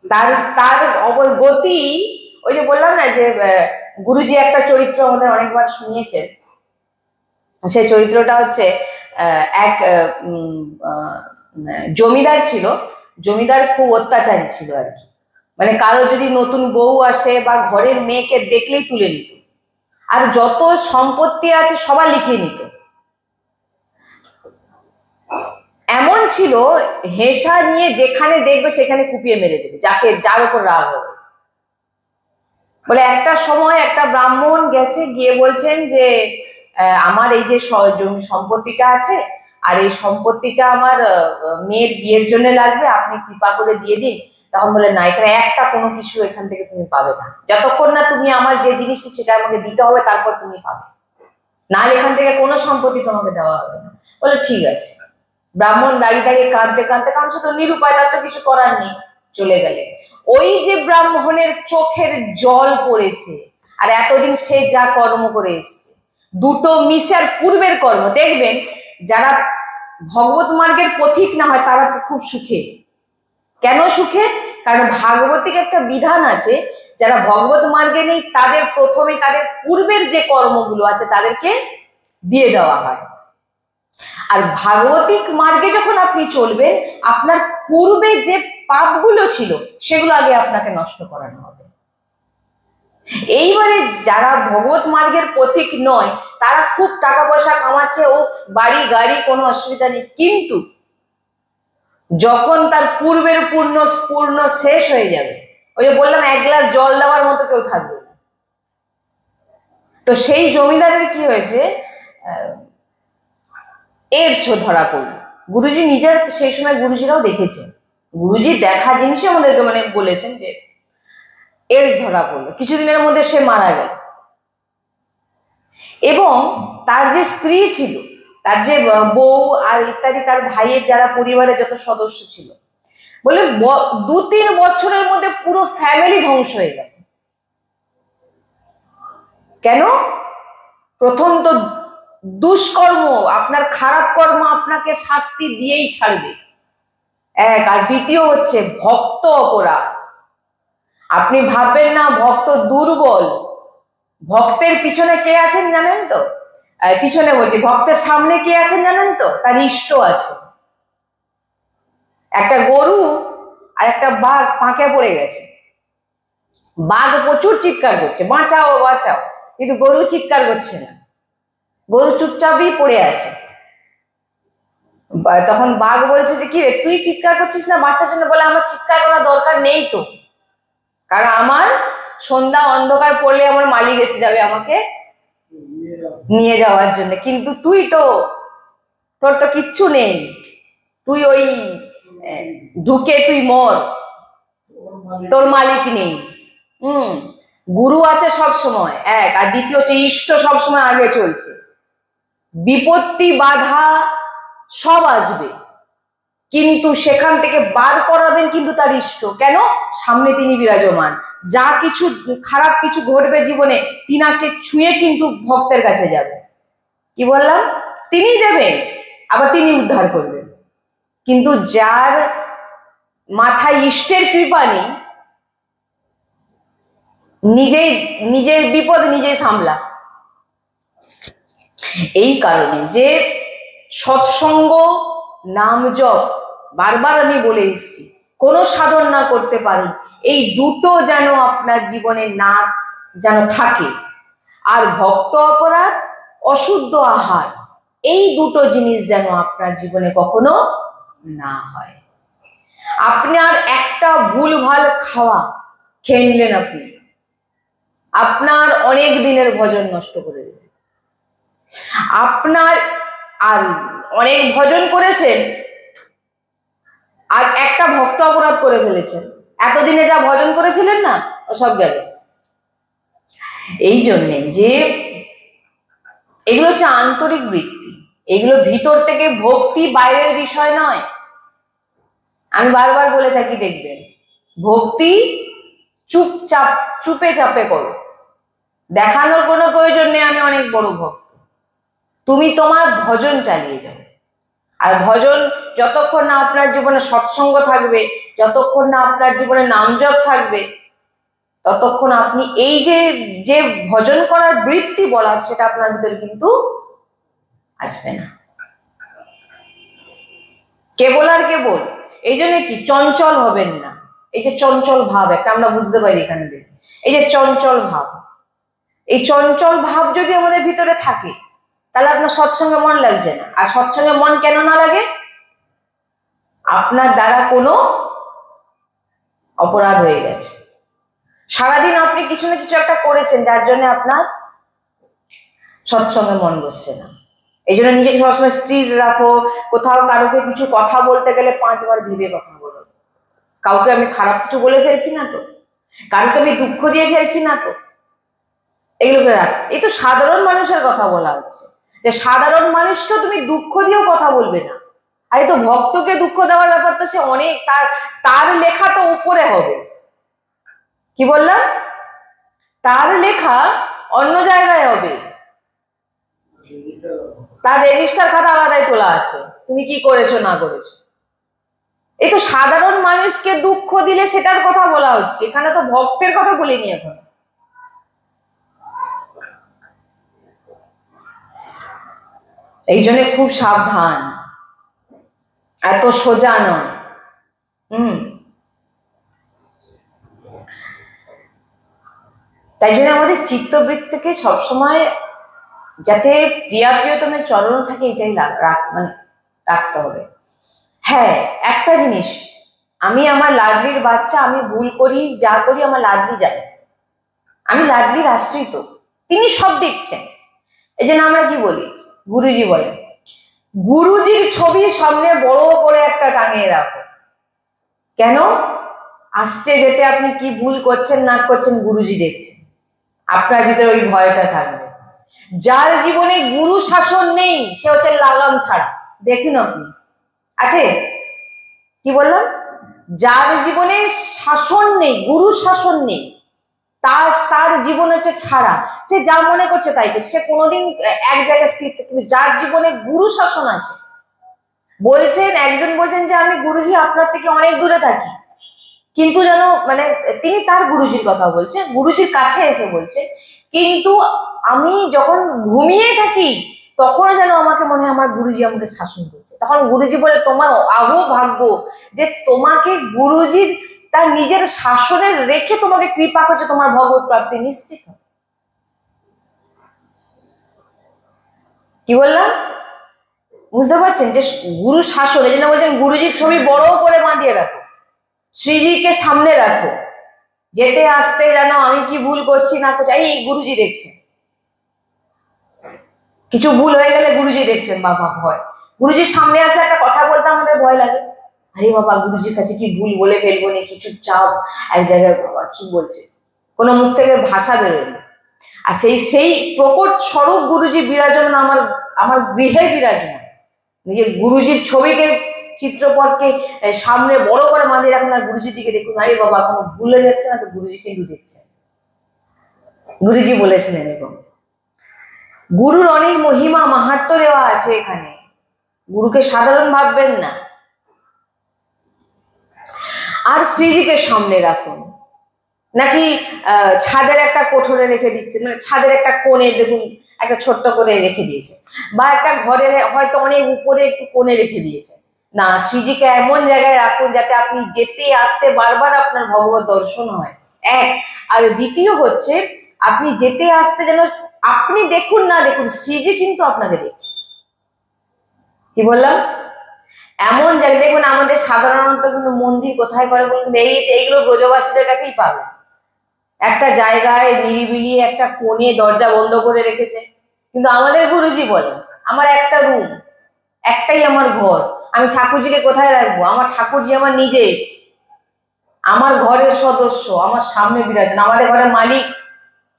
তার তার গতি, ওই যে বললাম না যে গুরুজি একটা চরিত্র আমাদের অনেকবার শুনিয়েছেন। সেই চরিত্রটা হচ্ছে এক জমিদার ছিল। জমিদার খুব অত্যাচারী ছিল আর কি। মানে কারো যদি নতুন বউ আসে বা ঘরের মেয়েকে দেখলেই তুলে নিত, আর যত সম্পত্তি আছে সবার লিখে নিত। এমন ছিল, হেসা নিয়ে যেখানে দেখবে সেখানে কুপিয়ে মেরে দেবে যাকে, যার উপর রাগ হবে। বলে একটা সময় একটা ব্রাহ্মণ গেছে, গিয়ে বলছেন যে আমার এই যে জমি সম্পত্তিটা আছে, আর এই সম্পত্তিটা আমার মেয়ের বিয়ের জন্য লাগবে, আপনি কৃপা করে দিয়ে দিন। তখন বলে না, এখানে একটা কোনো কিছু এখান থেকে তুমি পাবে না, যতক্ষণ না তুমি আমার যে জিনিসটা সেটা আমাকে দিতে হবে, তারপর তুমি পাবে, নাহলে এখান থেকে কোনো সম্পত্তি তোমাকে দেওয়া হবে না। বলে ঠিক আছে। ব্রাহ্মণ দাঁড়িয়ে দাঁড়িয়ে কাঁদতে কাঁদতে, কারণ সে তো নিরুপায়, তার তো কিছু করার নেই, চলে গেলে। ওই যে ব্রাহ্মণের চোখের জল পড়েছে, আর এতদিন সে যা কর্ম করে এসছে, দুটো মিশার পূর্বের কর্ম। দেখবেন যারা ভগবত মার্গের পথিক না হয় তারা খুব সুখে। কেন সুখে? কারণ ভাগবতিক একটা বিধান আছে, যারা ভগবত মার্গে নেই তাদের প্রথমে তাদের পূর্বের যে কর্মগুলো আছে তাদেরকে দিয়ে দেওয়া হয়। আর ভাগবতিক মার্গে যখন আপনি চলবেন, আপনার পূর্বে যে পাপগুলো ছিল সেগুলো আগে আপনাকে নষ্ট করানো হবে। এইবারে যারা ভগবত মার্গের পথিক নয় তারা খুব টাকা পয়সা কামাচ্ছে, ও বাড়ি গাড়ি, কোনো অসুবিধা নেই, কিন্তু যখন তার পূর্বের পূর্ণ শেষ হয়ে যাবে, ওই যে বললাম এক গ্লাস জল দেওয়ার মতো কেউ থাকবে না। তো সেই জমিদারের কি হয়েছে, এডস ধরা পড়ল। গুরুজি নিজের সেই সময় গুরুজিরাও দেখেছেন, গুরুজি দেখা জিনিসই আমাদেরকে মানে বলেছেন যে এডস ধরা পড়লো। কিছুদিনের মধ্যে সে মারা গেল। এবং তার যে স্ত্রী ছিল, তার যে বউ আর ইত্যাদি, তার ভাইয়ের যারা পরিবারের যত সদস্য ছিল, বলে 2-3 বছরের মধ্যে পুরো ফ্যামিলি ধ্বংস হয়ে গেল। কেন? প্রথম তো দুষ্কর্ম, আপনার খারাপ কর্ম আপনাকে শাস্তি দিয়েই ছাড়বে, এক। আর দ্বিতীয় হচ্ছে ভক্ত অপরাধ। আপনি ভাববেন না ভক্ত দুর্বল, ভক্তের পিছনে কে আছেন জানেন তো? পিছনে বলছি, ভক্তের সামনে কে আছেন জানেন তো? তার ইষ্ট আছে। একটা গরু আর একটা বাঘ পাঁকে পড়ে গেছে। বাঘ প্রচুর চিৎকার করছে, বাঁচাও বাঁচাও, কিন্তু গরু চিৎকার করছে না, গরু চুপচাপই পড়ে আছে। তখন বাঘ বলছে যে কি রে, তুই চিৎকার করছিস না বাঁচার জন্য? বলে আমার চিৎকার করার দরকার নেই তো, কারণ আমার সন্ধ্যা অন্ধকার পড়লে আমার মালিক এসে যাবে আমাকে নিয়ে যাওয়ার জন্য, কিন্তু তুই তো, তোর তো কিচ্ছু নেই, তুই ওই ঢুকে তুই মর, তোর মালিক নেই। গুরু আছে সব সময়, এক। আর দ্বিতীয় হচ্ছে ইষ্ট সব সময় আগে চলছে। বিপত্তি বাধা সব আসবে, কিন্তু সেখান থেকে বার করাবেন কিন্তু তার ইষ্ট। কেন? সামনে তিনি বিরাজমান। যা কিছু খারাপ কিছু ঘটবে জীবনে, তিনাকে ছুঁয়ে কিন্তু ভক্তের কাছে যাবে। কি বললাম? তিনি দেবেন, আবার তিনি উদ্ধার করবেন। কিন্তু যার মাথায় ইষ্টের কৃপা নেই, নিজের বিপদ নিজেই সামলা। এই কারণে যে সৎসঙ্গ, নাম জপ, বারবার আমি বলে এসেছি, কোনো সাধন না করতে পারেন, এই দুটো যেন আপনার জীবনে না যেন থাকে। আর ভক্ত অপরাধ, অশুদ্ধ আহার, এই দুটো জিনিস যেন আপনার জীবনে কখনো না হয়। আপনার একটা ভুলভাল খাওয়া খেয়ে নিলেন, আপনার অনেক দিনের ভজন নষ্ট করে দেবে। আপনার আর অনেক ভজন করেছেন আর একটা ভক্ত অপরাধ করে ফেলেছেন, এতদিনে যা ভজন করেছিলেন না, ও সব গেল। এই জন্যে যে এগুলো হচ্ছে আন্তরিক বৃত্তি, এগুলো ভিতর থেকে ভক্তি, বাইরের বিষয় নয়। আমি বারবার বলে থাকি, দেখবেন ভক্তি চুপে চাপে করো, দেখানোর কোনো প্রয়োজন নেই আমি অনেক বড় ভক্ত। তুমি তোমার ভজন চালিয়ে যাও। আর ভজন যতক্ষণ না আপনার জীবনে সৎসঙ্গ থাকবে, যতক্ষণ না আপনার জীবনে নাম জপ থাকবে, ততক্ষণ আপনি এই যে ভজন করার বৃত্তি বলা, সেটা আপনার ভিতরে কিন্তু আসবে না। কেবল আর কেবল এই জন্য কি চঞ্চল হবেন না। এই যে চঞ্চল ভাব একটা আমরা বুঝতে পারি এখানে, এই যে চঞ্চল ভাব, এই চঞ্চল ভাব যদি আমাদের ভিতরে থাকে, তাহলে আপনার সৎসঙ্গে মন লাগছে না। আর সৎসঙ্গে মন কেন না লাগে? আপনার দ্বারা কোনো অপরাধ হয়ে গেছে, সারাদিন আপনি কিছু না কিছু একটা করেছেন, যার জন্য আপনার সৎসঙ্গে মন বসছে না। এই জন্য নিজেকে সবসময় স্থির রাখো। কোথাও কারোকে কিছু কথা বলতে গেলে 5 বার ভেবে কথা বলো। কাউকে আমি খারাপ কিছু বলে ফেলছি না তো, কারোকে আমি দুঃখ দিয়ে ফেলছি না তো, এগুলোকে রাখ। এই তো সাধারণ মানুষের কথা বলা হচ্ছে, যে সাধারণ মানুষকেও তুমি দুঃখ দিয়েও কথা বলবে না। আর এই তো ভক্তকে দুঃখ দেওয়ার ব্যাপারটা সে অনেক, তার লেখা তো উপরে হবে। কি বললাম? তার লেখা অন্য জায়গায় হবে, তার রেজিস্টার খাতা আলাদাই তোলা আছে, তুমি কি করেছো না করেছো। এই তো সাধারণ মানুষকে দুঃখ দিলে সেটার কথা বলা হচ্ছে, এখানে তো ভক্তের কথা বলিনি এখন। এই জন্য খুব সাবধান, এত সোজা নয়। তাই জন্য আমাদের চিত্তবৃত্তিকে সবসময় যাতে প্রিয়তমের চরণ থাকে, এটাই মানে রাখতে হবে। হ্যাঁ, একটা জিনিস, আমি আমার লাডলির বাচ্চা, আমি ভুল করি যা করি আমার লাডলি জানে, আমি লাডলির আশ্রিত, তিনি সব দেখছেন। এই জন্য আমরা কি বলি, গুরুজি বলেন, গুরুজির ছবি সামনে বড় করে একটা টাঙিয়ে রাখো। কেন? আসছে যেতে আপনি কি ভুল করছেন না করছেন গুরুজি দেখছেন, আপনার ভিতরে ওই ভয়টা থাকবে। যার জীবনে গুরু শাসন নেই সে হচ্ছে লাগাম ছাড়া। দেখুন আপনি আছে, কি বললাম, যার জীবনে শাসন নেই, গুরু শাসন নেই, তার জীবন হচ্ছে ছাড়া, সে যা মনে করছে তাই করছে, সে কোনোদিন এক জায়গায় স্থির। কিন্তু যার জীবনে গুরু শাসন আছে, বলছেন একজন বলছেন যে আমি গুরুজি আপনার থেকে অনেক দূরে থাকি, কিন্তু যেন মানে তিনি তার গুরুজির কথা বলছে, গুরুজির কাছে এসে বলছে, কিন্তু আমি যখন ঘুমিয়ে থাকি তখন যেন আমাকে মনে হয় আমার গুরুজি আমাকে শাসন করছে। তখন গুরুজি বলে, তোমার আহো ভাগ্য যে তোমাকে গুরুজির তার নিজের শাসনের রেখে তোমাকে কৃপা করছে, তোমার ভগবত প্রাপ্তি নিশ্চিত। কি বললাম বুঝতে পারছেন? যে গুরু শাসন, এই জন্য বলছেন গুরুজির ছবি বড় করে বাঁধিয়ে রাখো, শ্রীজিকে সামনে রাখো, যেতে আসতে যেন আমি কি ভুল করছি না করছি এই গুরুজি দেখছেন। কিছু ভুল হয়ে গেলে গুরুজি দেখছেন, বাবা ভয়। গুরুজির সামনে আসলে একটা কথা বলতে আমাদের ভয় লাগে, আরে বাবা গুরুজির কাছে কি ভুল বলে ফেলবো না, কিছু চাপ এক জায়গায়, বাবা কি বলছে, কোনো মুখ থেকে ভাষা বেরোয় না। আর সেই প্রকট স্বরূপ গুরুজি বিরাজমান আমার গৃহে বিরাজমান। নিজে গুরুজির ছবিকে, চিত্রপটকে সামনে বড় করে বাঁধিয়ে রাখুন, আর গুরুজির দিকে দেখুন, আরে বাবা কোনো ভুলে যাচ্ছে না তো, গুরুজি কিন্তু দেখছেন। গুরুজি বলেছেন এরকম। গুরুর অনেক মহিমা মাহাত্ম্য দেওয়া আছে এখানে, গুরুকে সাধারণ ভাববেন না। আর শ্রীজিকে সামনে রাখুন, নাকি ছাদের একটা কোঠরে রেখে দিচ্ছে, মানে ছাদের একটা কোণে দেখুন একটা ছোট্ট করে রেখে দিয়েছে, বা একটা ঘরে হয়তো অনেক উপরে একটু কোণে রেখে দিয়েছে। না, শ্রীজিকে এমন জায়গায় রাখুন যাতে আপনি যেতে আসতে বারবার আপনার ভগবত দর্শন হয়, এক। আর দ্বিতীয় হচ্ছে আপনি যেতে আসতে যেন আপনি দেখুন না দেখুন, শ্রীজি কিন্তু আপনাকে দেখছে। কি বললাম? এমন জায়গায় দেখুন, আমাদের সাধারণত কিন্তু মন্দির কোথায় করে বলুন, এইগুলো ব্রজবাসীদের কাছেই পাবে। একটা জায়গায় নিরিবিলি একটা কোণে দরজা বন্ধ করে রেখেছে, কিন্তু আমাদের গুরুজি বলেন আমার একটা রুম, একটাই আমার ঘর, আমি ঠাকুরজিকে কোথায় রাখবো? আমার ঠাকুরজি আমার নিজে, আমার ঘরের সদস্য, আমার সামনে বিরাজমান, আমাদের ঘরের মালিক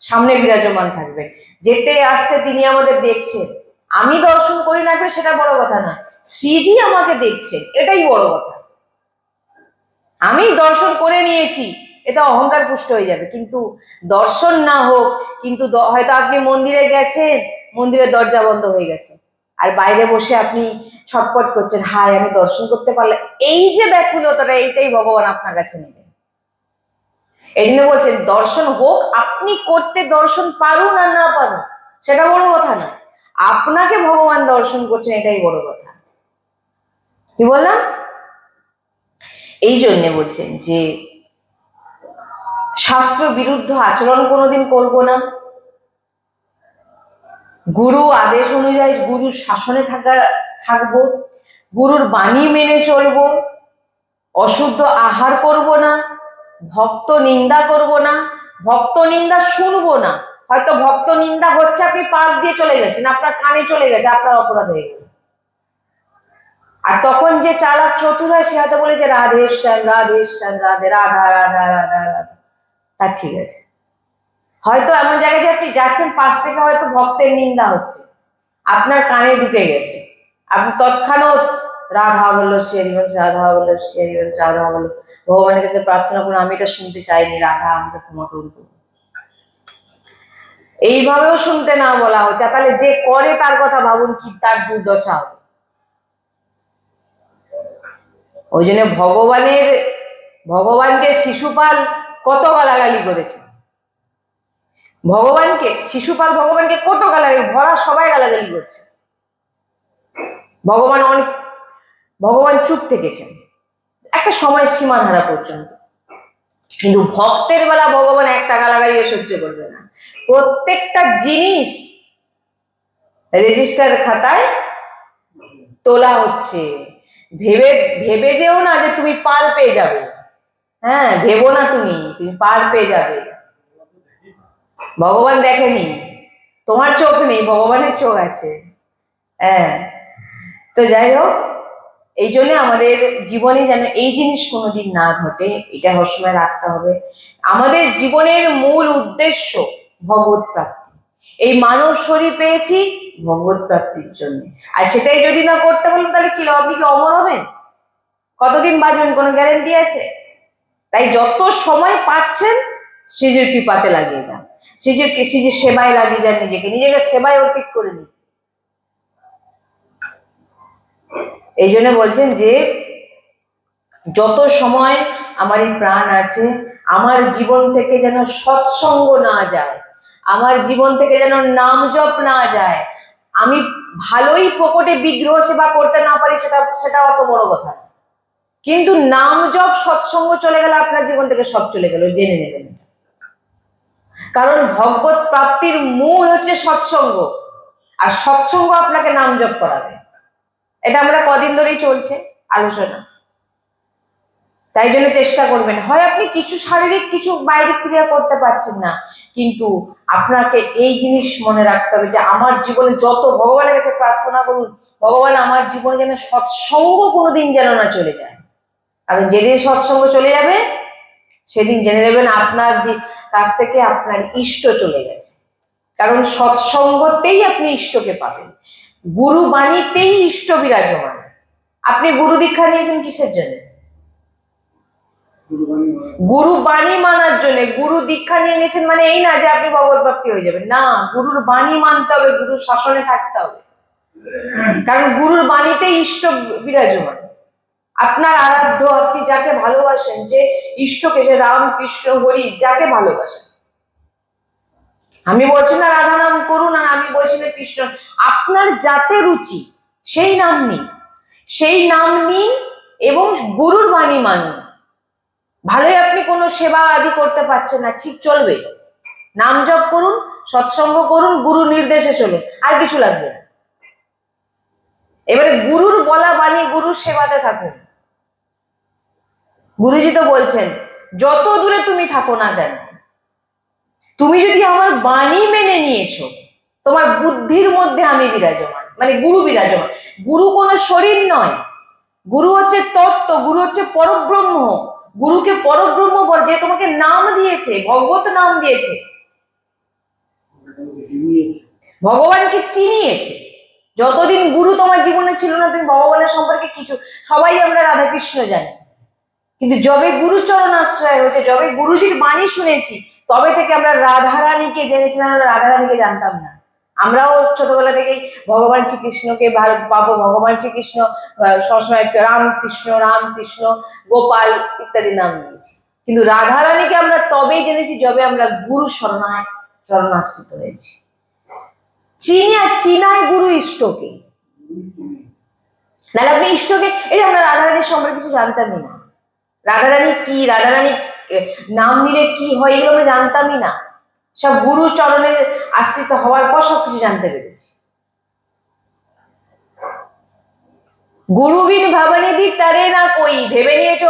সামনে বিরাজমান থাকবে, যেতে আসতে তিনি আমাদের দেখছেন। আমি দর্শন করি না সেটা বড় কথা না, শ্রীজি আমাকে দেখছেন, এটাই বড় কথা। আমি দর্শন করে নিয়েছি এটা অহংকার পুষ্ট হয়ে যাবে, কিন্তু দর্শন না হোক, কিন্তু হয়তো আপনি মন্দিরে গেছেন, মন্দিরের দরজা বন্ধ হয়ে গেছে, আর বাইরে বসে আপনি ছটপট করছেন, হায় আমি দর্শন করতে পারলাম, এই যে ব্যাকুলতাটা, এইটাই ভগবান আপনার কাছে নেবেন। এই জন্য বলছেন দর্শন হোক, আপনি করতে দর্শন পারুন আর না পারুন সেটা বড় কথা না, আপনাকে ভগবান দর্শন করছেন এটাই বড় কথা। কি বললাম? এই জন্য বলছেন যে শাস্ত্র বিরুদ্ধ আচরণ কোনোদিন করব না, গুরু আদেশ অনুযায়ী গুরুর শাসনে থাকবো, গুরুর বাণী মেনে চলবো, অশুদ্ধ আহার করব না, ভক্ত নিন্দা করব না, ভক্ত নিন্দা শুনবো না। হয়তো ভক্ত নিন্দা হচ্ছে, আপনি পাশ দিয়ে চলে গেছেন, আপনার কানে চলে গেছে, আপনার অপরাধ হয়ে গেল, আর তখন যে চালাক চতুর হয় সে হয়তো বলেছে রাধে শ্যাম রাধে শ্যাম রাধে রাধা রাধা রাধা রাধা, তার ঠিক আছে। হয়তো এমন জায়গায় আপনি যাচ্ছেন, পাশ থেকে হয়তো ভক্তের নিন্দা হচ্ছে, আপনার কানে ঢুকে গেছে, আপনি তৎক্ষণাৎ রাধা বললো শ্রীহরিবংশ, রাধা বললো শ্রীহরিবংশ, রাধা বললো, ভগবানের কাছে প্রার্থনা করুন আমি এটা শুনতে চাইনি, রাধা আমাকে ক্ষমা করুন। এইভাবেও শুনতে না বলা হচ্ছে, তাহলে যে করে তার কথা ভাবুন কি তার দুর্দশা হবে। ওই জন্য ভগবানকে শিশুপাল কত গালাগালি করেছে, শিশুপাল ভগবানকে কত গালাগালি, ভরা সবাই গালাগালি করছে, ভগবান চুপ থেকেছেন একটা সময় সীমাধারা পর্যন্ত, কিন্তু ভক্তের বেলা ভগবান একটা গালাগালিও সহ্য করবে না। প্রত্যেকটা জিনিস রেজিস্টার খাতায় তোলা হচ্ছে, ভেবে যেও না যে তুমি পার পেয়ে যাবে, হ্যাঁ ভেবো না তুমি পার পেয়ে যাবে, ভগবান দেখেনি, তোমার চোখ নেই, ভগবানের চোখ আছে। হ্যাঁ, তো যাই হোক, এই জন্য আমাদের জীবনে যেন এই জিনিস কোনোদিন না ঘটে, এটা সবসময় রাখতে হবে। আমাদের জীবনের মূল উদ্দেশ্য ভগবত প্রাপ্তি, এই মানব শরীর পেয়েছি ভগবত প্রাপ্তির জন্য, আর সেটাই যদি না করতে বলেন তাহলে কি আপনি কি অমর হবেন? কতদিন বাঁচবেন কোনো গ্যারেন্টি আছে? তাই যত সময় পাচ্ছেন শ্রীজির কৃপাতে লাগিয়ে যান, শ্রীজির সেবায় লাগিয়ে যান, নিজেকে সেবায় অর্পিত করে নিন। এই জন্য বলছেন যে যত সময় আমার এই প্রাণ আছে, আমার জীবন থেকে যেন সৎসঙ্গ না যায়, আমার জীবন থেকে যেন নাম জপ না যায়, আমি ভালোই প্রকটে বিগ্রহ সেবা করতে না পারি সেটা অত বড় কথা না, কিন্তু নাম জপ সৎসঙ্গ চলে গেলে আপনার জীবন থেকে সব চলে গেল, জেনে নেবেন। কারণ ভগবত প্রাপ্তির মূল হচ্ছে সৎসঙ্গ, আর সৎসঙ্গ আপনাকে নাম জপ করাবে। এটা আমরা কদিন ধরেই চলছে আলোচনা, তাই জন্য চেষ্টা করবেন। হয় আপনি কিছু শারীরিক কিছু বাইরের ক্রিয়া করতে পারছেন না, কিন্তু আপনাকে এই জিনিস মনে রাখতে হবে যে আমার জীবনে যত ভগবানের কাছে প্রার্থনা করুন, ভগবান আমার জীবনে যেন সৎসঙ্গ কোনোদিন যেন না চলে যায়। কারণ যেদিন সৎসঙ্গ চলে যাবে সেদিন জেনে নেবেন আপনার কাছ থেকে আপনার ইষ্ট চলে গেছে। কারণ সৎসঙ্গতেই আপনি ইষ্টকে পাবেন, গুরু বাণীতেই ইষ্ট বিরাজমান। আপনি গুরু দীক্ষা নিয়েছেন কিসের জন্য? গুরু বাণী মানার জন্য। গুরু দীক্ষা নিয়ে নিয়েছেন মানে এই না যে আপনি ভগবত প্রাপ্তি হয়ে যাবেন, না, গুরুর বাণী মানতে হবে, গুরুর শাসনে থাকতে হবে, কারণ গুরুর বাণীতে ইষ্ট বিরাজমান। আপনার আরাধ্য, আপনি যাকে ভালোবাসেন, যে ইষ্টকে, যে রাম কৃষ্ণ হরি যাকে ভালোবাসেন, আমি বলছি না রাধা নাম করুন আর আমি বলছি না কৃষ্ণ, আপনার যাতে রুচি সেই নাম নিন, সেই নাম নিন এবং গুরুর বাণী মানুন। ভালোই আপনি কোনো সেবা আদি করতে পারছেন না, ঠিক চলবে, নাম জপ করুন, সৎসঙ্গ করুন, গুরু নির্দেশে চলুন, আর কিছু লাগবে না। এবারে গুরুর বলা বাণী, গুরুর সেবাতে থাকুন। গুরুজি তো বলছেন যত দূরে তুমি থাকো না কেন, তুমি যদি আমার বাণী মেনে নিয়েছো, তোমার বুদ্ধির মধ্যে আমি বিরাজমান, মানে গুরু বিরাজমান। গুরু কোনো শরীর নয়, গুরু হচ্ছে তত্ত্ব, গুরু হচ্ছে পরব্রহ্ম। গুরুকে পরব্রহ্ম বল, যে তোমাকে নাম দিয়েছে, ভগবত নাম দিয়েছে, ভগবানকে চিনিয়েছে। যতদিন গুরু তোমার জীবনে ছিল না, তুমি ভগবানের সম্পর্কে কিছু, সবাই আমরা রাধা কৃষ্ণ জানি, কিন্তু যবে গুরুচরণ আশ্রয় হয়েছে, যবে গুরুজির বাণী শুনেছি, তবে থেকে আমরা রাধারানীকে জেনেছিলাম, আমরা রাধারানীকে জানতাম না। আমরাও ছোটবেলা থেকেই ভগবান শ্রীকৃষ্ণকে পাবো, ভগবান শ্রীকৃষ্ণ সবসময় রামকৃষ্ণ রামকৃষ্ণ গোপাল ইত্যাদি নাম নিয়েছি, কিন্তু রাধারানীকে আমরা তবেই জেনেছি যবে আমরা গুরু শরণাশ্রিত হয়েছি। চিনায় গুরু ইষ্টকে, নাহলে আপনি ইষ্টকে, এই যে আমরা রাধারানীর সম্পর্কে কিছু জানতামই না, রাধারানী কি, রাধারানী নাম নিলে কি হয়, এগুলো আমরা জানতামই না। সব গুরু চরণে আশ্রিত হওয়ার পর সবকিছু জানতে পেরেছি। গুরু বিন ভাবানিধি তারে না কই, ভেবে নিয়েছ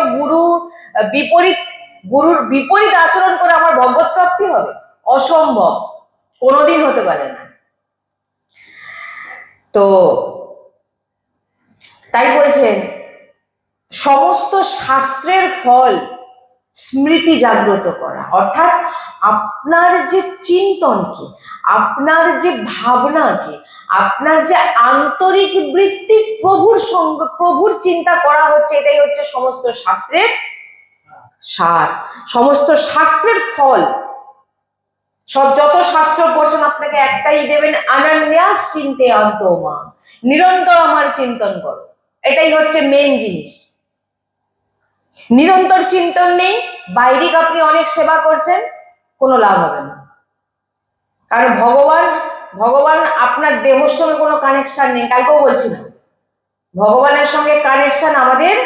গুরুর বিপরীত আচরণ করে আমার ভগবত প্রাপ্তি হবে? অসম্ভব, কোনোদিন হতে পারে না। তো তাই বলছেন সমস্ত শাস্ত্রের ফল স্মৃতি জাগ্রত করা, অর্থাৎ আপনার যে চিন্তনকে, আপনার যে ভাবনাকে, আপনার যে আন্তরিক বৃত্তি প্রভুর সঙ্গে, প্রভুর চিন্তা করা হচ্ছে, এটাই হচ্ছে সমস্ত শাস্ত্রের সার, সমস্ত শাস্ত্রের ফল। সব যত শাস্ত্র পড়ছেন আপনাকে একটাই দেবেন, অনন্যাস চিন্তে অন্তমা, নিরন্তর আমার চিন্তন করো, এটাই হচ্ছে মেন জিনিস। নিরন্তর চিন্তন নেই, বাইরিক আপনি অনেক সেবা করছেন, কোনো লাভ হবে না। কারণ ভগবান আপনার দেহর সঙ্গে কোনো কানেকশন নেই। কালকেও বলছিলাম, ভগবানের সঙ্গে কানেকশন আমাদের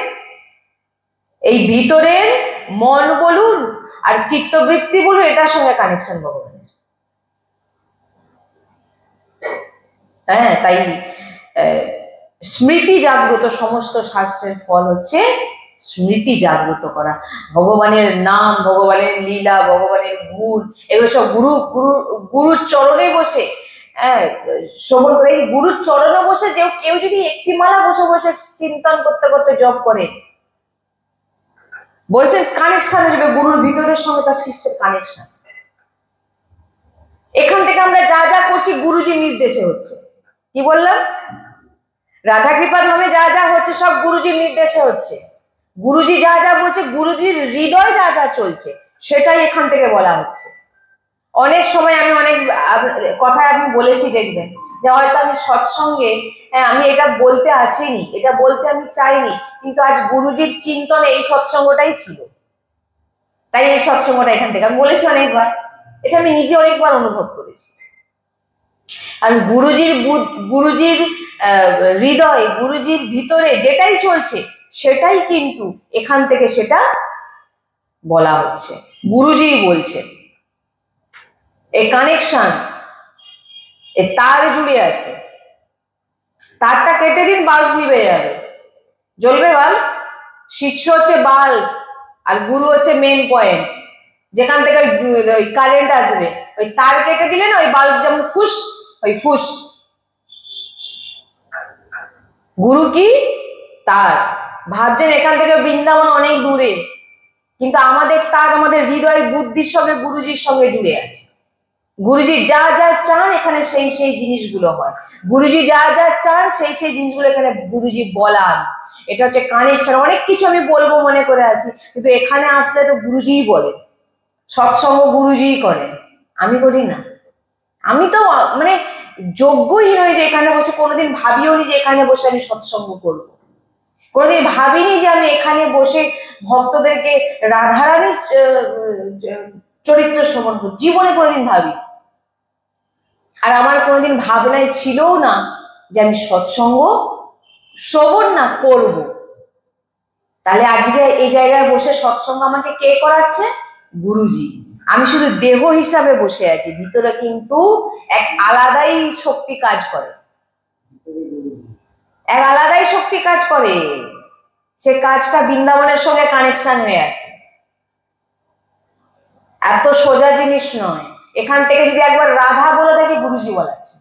এই ভিতরের মন বলুন আর চিত্তবৃত্তি বলুন, এটার সঙ্গে কানেকশন ভগবানের। হ্যাঁ, তাই স্মৃতি জাগ্রত, সমস্ত শাস্ত্রের ফল হচ্ছে স্মৃতি জাগ্রত করা, ভগবানের নাম, ভগবানের লীলা, ভগবানের গুণ, এগুলো সব গুরুর চরণে বসে শ্রবণ করে। এই গুরুর চরণে বসে কেউ যদি একটি মালা বসে বসে চিন্তন করতে করতে জপ করে, বলছেন কানেকশন আসবে গুরুর ভিতরের সঙ্গে তার শিষ্যের কানেকশন। এখান থেকে আমরা যা যা করছি গুরুজির নির্দেশে হচ্ছে। কি বললাম? রাধা কৃপা ধামে যা যা হচ্ছে সব গুরুজির নির্দেশে হচ্ছে। গুরুজি যা যা বলছে, গুরুজির হৃদয় যা যা চলছে, সেটাই এখান থেকে বলা হচ্ছে। অনেক সময় আমি অনেক কথায় আমি বলেছি, দেখবেন যে হয়তো আমি সৎসঙ্গে, আমি এটা বলতে আসিনি, এটা বলতে আমি চাইনি, কিন্তু আজ গুরুজির চিন্তনে এই সৎসঙ্গটাই ছিল, তাই এই সৎসঙ্গটা এখান থেকে আমি বলেছি অনেকবার। এটা আমি নিজে অনেকবার অনুভব করেছি। আর গুরুজির হৃদয়, গুরুজির ভিতরে যেটাই চলছে সেটাই কিন্তু এখান থেকে সেটা বলা হচ্ছে, গুরুজি বলছে। এই কানেকশন, এই তার জুড়ে আছে, তারটা কেটে দিন, বাল্ব নিভে যাবে। জ্বলবে বাল্ব? শিষ্য হচ্ছে বাল্ব আর গুরু হচ্ছে মেন পয়েন্ট, যেখান থেকে ওই কারেন্ট আসবে। ওই তার কেটে দিলে না, ওই বাল্ব যেমন ফুস, ওই ফুস। গুরু কি? তার। ভাবছেন এখান থেকে বৃন্দাবন অনেক দূরে, কিন্তু আমাদের তার, আমাদের হৃদয় বুদ্ধির সঙ্গে গুরুজির সঙ্গে জুড়ে আছে। গুরুজি যা যা চান এখানে সেই সেই জিনিসগুলো হয়, গুরুজি যা যা চান সেই সেই জিনিসগুলো এখানে গুরুজি বলান। এটা হচ্ছে কানেকশন। অনেক কিছু আমি বলবো মনে করে আছি, কিন্তু এখানে আসলে তো গুরুজিই বলে, সৎসঙ্গ গুরুজিই করেন, আমি করি না। আমি তো মানে যোগ্যই নই যে এখানে বসে, কোনোদিন ভাবিও নি যে এখানে বসে আমি সৎসঙ্গ করবো, কোনোদিন ভাবিনি যে আমি এখানে বসে ভক্তদেরকে রাধারানীর চরিত্র শ্রবণ করব, জীবনে কোনোদিন ভাবি। আর আমার কোনোদিন ভাবনায় ছিলও না যে আমি সৎসঙ্গ শ্রবণ না করব। তাহলে আজকে এই জায়গায় বসে সৎসঙ্গ আমাকে কে করাচ্ছে? গুরুজি। আমি শুধু দেহ হিসাবে বসে আছি, ভিতরে কিন্তু এক আলাদাই শক্তি কাজ করে, এক আলাদাই শক্তি কাজ করে। সে কাজটা বৃন্দাবনের সঙ্গে কানেকশন হয়ে আছে, এত সোজা জিনিস নয়। এখান থেকে যদি একবার রাধা বলে থাকি, গুরুজি বলাচ্ছে।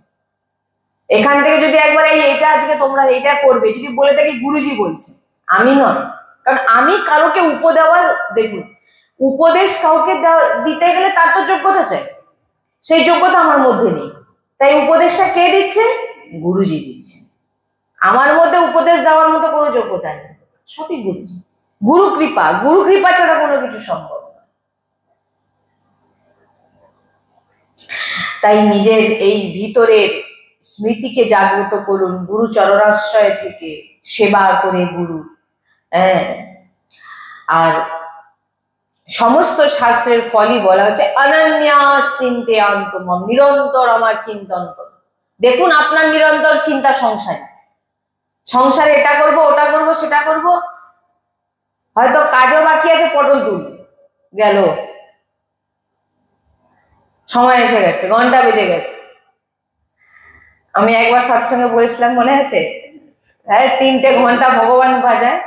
এখান থেকে যদি একবার এইটা আজকে তোমরা এইটা করবে যদি বলে থাকি, গুরুজি বলছে, আমি নয়। কারণ আমি কারোকে উপদেওয়া, দেখুন উপদেশ কাউকে দিতে গেলে তার তো যোগ্যতা চাই, সেই যোগ্যতা আমার মধ্যে নেই। তাই উপদেশটা কে দিচ্ছে? গুরুজি দিচ্ছে। আমার মধ্যে উপদেশ দেওয়ার মতো কোনো যোগ্যতা নেই, সবই গুরুজি। গুরু কৃপা, গুরু কৃপা ছাড়া কোনো কিছু সম্ভব না। তাই নিজের এই ভিতরের স্মৃতিকে জাগ্রত করুন, গুরু চরণাশ্রয় থেকে সেবা করে গুরু। আর সমস্ত শাস্ত্রের ফলই বলা হচ্ছে অনন্যাস চিন্তয়ন্তম, নিরন্তর আমার চিন্তন করুন। দেখুন আপনার নিরন্তর চিন্তা সংসারে এটা করব, ওটা করব, সেটা করব, হয়তো কাজও বাকি আছে, পটল তুলবে, গেল, সময় এসে গেছে, ঘন্টা বেজে গেছে। আমি একবার সৎসঙ্গে বলেছিলাম, মনে আছে? হ্যাঁ, 3টে ঘন্টা ভগবান বাজায়।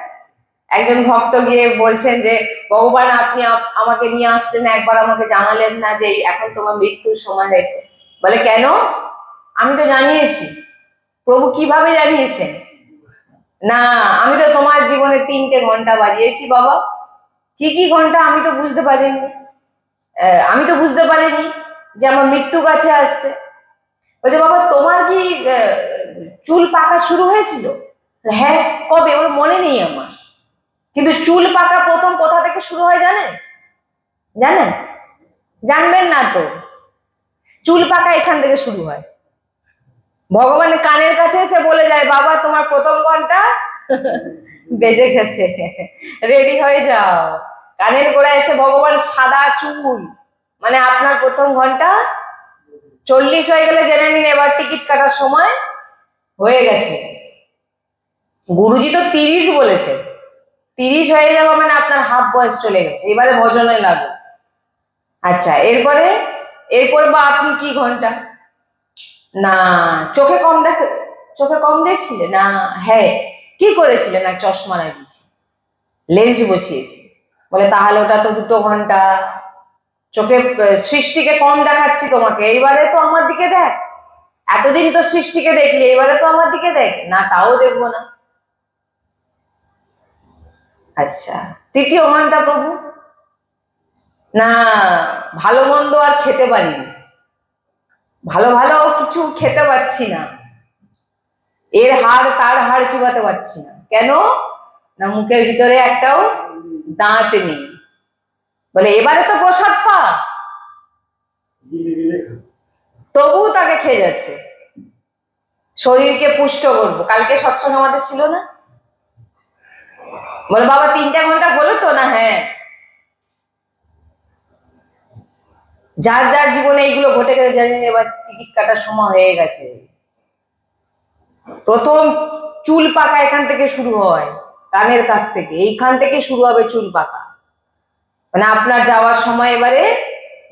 একজন ভক্ত গিয়ে বলছেন যে ভগবান আপনি আমাকে নিয়ে আসলেন, একবার আমাকে জানালেন না যে এখন তোমার মৃত্যুর সময় হয়েছে। বলে কেন? আমি তো জানিয়েছি। প্রভু কিভাবে জানিয়েছেন? না, আমি তো তোমার জীবনে 3টে ঘন্টা বাজিয়েছি বাবা। কি কি ঘন্টা? আমি তো বুঝতে পারিনি, যে আমার মৃত্যু কাছে আসছে। বলছে বাবা তোমার কি চুল পাকা শুরু হয়েছিল? হ্যাঁ, কবে? ওর মনে নেই আমার। কিন্তু চুল পাকা প্রথম কোথা থেকে শুরু হয় জানেন? জানবেন না তো। চুল পাকা এখান থেকে শুরু হয়। ভগবানের কানের কাছে এসে বলে যায়, বাবা তোমার প্রথম ঘন্টা বেজে গেছে, রেডি হয়ে যাও। কানের গোড়ায় এসে ভগবান সাদা চুল, মানে আপনার প্রথম ঘন্টা 40 হয়ে গেলে জেনে নিন এবার টিকিট কাটার সময় হয়ে গেছে। গুরুজি তো 30 বলেছে, 30 হয়ে যাওয়া মানে আপনার হাফ বয়স চলে গেছে, এবারে ভজনে লাগো। আচ্ছা, এরপর বা আপনি কি ঘন্টা? না, চোখে কম দেখছিলে না? হ্যাঁ, কি করেছিলেন? না, চশমা লাগিয়েছি, লেন্স বসিয়েছি। বলে তাহলে ওটা তো 2 ঘন্টা। চোখে সৃষ্টিকে কম দেখাচ্ছি তোমাকে, এইবারে তো আমার দিকে দেখ। এতদিন তো সৃষ্টিকে দেখলি, এবারে তো আমার দিকে দেখ। না, তাও দেখবো না। আচ্ছা, 3য় ঘন্টা প্রভু? না, ভালো মন্দ আর খেতে পারিনি, ভালো কিছু খেতে পারছি না, এর হাড় তার হাড় চিবাতে পারছি না। কেন? না, মুখের ভিতরে একটাও দাঁত নেই। বলে এবারে তো প্রসাদ পা, তবু তাকে খেয়ে যাচ্ছে। শরীরকে পুষ্ট করবো। কালকে সৎসঙ্গ আমাদের ছিল না? বলে বাবা 3টে ঘন্টা হলো তো? না, হ্যাঁ। যার যার জীবনে এইগুলো ঘটে গেছে জানেন, এবার টিকিট কাটার সময় হয়ে গেছে। প্রথম চুল পাকা এখান থেকে শুরু হয়, কানের কাছ থেকে, এইখান থেকে শুরু হবে চুল পাকা। মানে আপনার যাওয়ার সময় এবারে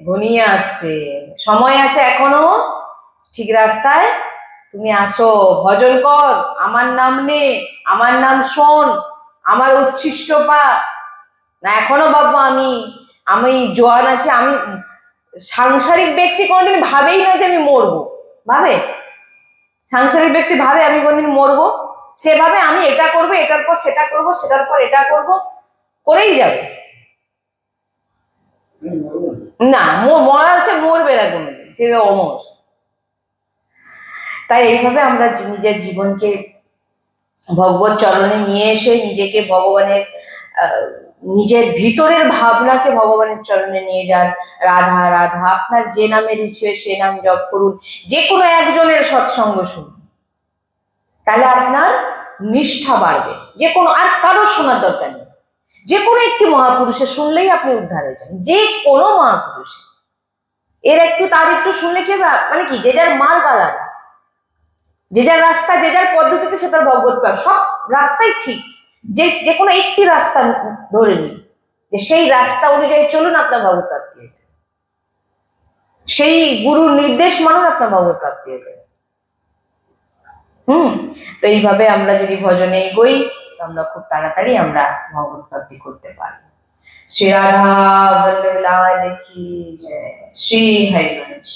ঘনিয়ে আসছে, সময় আছে এখনো, ঠিক রাস্তায় তুমি আসো, ভজন কর, আমার নাম নে, আমার নাম শোন, আমার উচ্ছিষ্ট পা। না, এখনো বাবা আমি জোয়ান আছি। আমি সাংসারিক ব্যক্তি কোনোদিন ভাবেই না যে আমি মরবো, ভাবে? সাংসারিক ব্যক্তি ভাবে আমি কোনদিন মরবো? সেভাবে আমি এটা করবো, এটার পর সেটা করবো, সেটার পর এটা করবো, করেই যাবে। না, মরা সে মরবে না কোনোদিন, সে অমর। তাই এইভাবে আমরা নিজের জীবনকে ভগবত চরণে নিয়ে এসে নিজেকে ভগবানের নিজের ভিতরের ভাবনাকে ভগবানের চরণে নিয়ে যান। রাধা রাধা, আপনার যে নামে রুচি হয় সে নাম জপ করুন, যে কোনো একজনের সৎসঙ্গ শুনুন, তাহলে আপনার নিষ্ঠা বাড়বে, যে কোনো, আর কারোর শোনার দরকার নেই, যে কোনো একটি মহাপুরুষের শুনলেই আপনি উদ্ধার হয়ে যান, যে কোনো মহাপুরুষের। এর একটু তার একটু শুনলে কি হবে, মানে কি, যে যার মার্গ আলাদা, যে যার রাস্তা, যে যার পদ্ধতিতে সে তার ভগবত প্রাপ্ত, সব রাস্তাই ঠিক, যে কোনো একটি রাস্তা ধরে নিন, যে সেই রাস্তা অনুযায়ী চলুন, আপনার ভগবত প্রাপ্তি হয়ে যাবে, সেই গুরুর নির্দেশ মানুন, আপনার ভগবত প্রাপ্তি হয়ে যাবে। তো এইভাবে আমরা যদি ভজনে এগোই, তো আমরা খুব তাড়াতাড়ি আমরা ভগবত প্রাপ্তি করতে পারি। শ্রী রাধা বল্লভ লাল কি জয়, শ্রী হরিবংশ।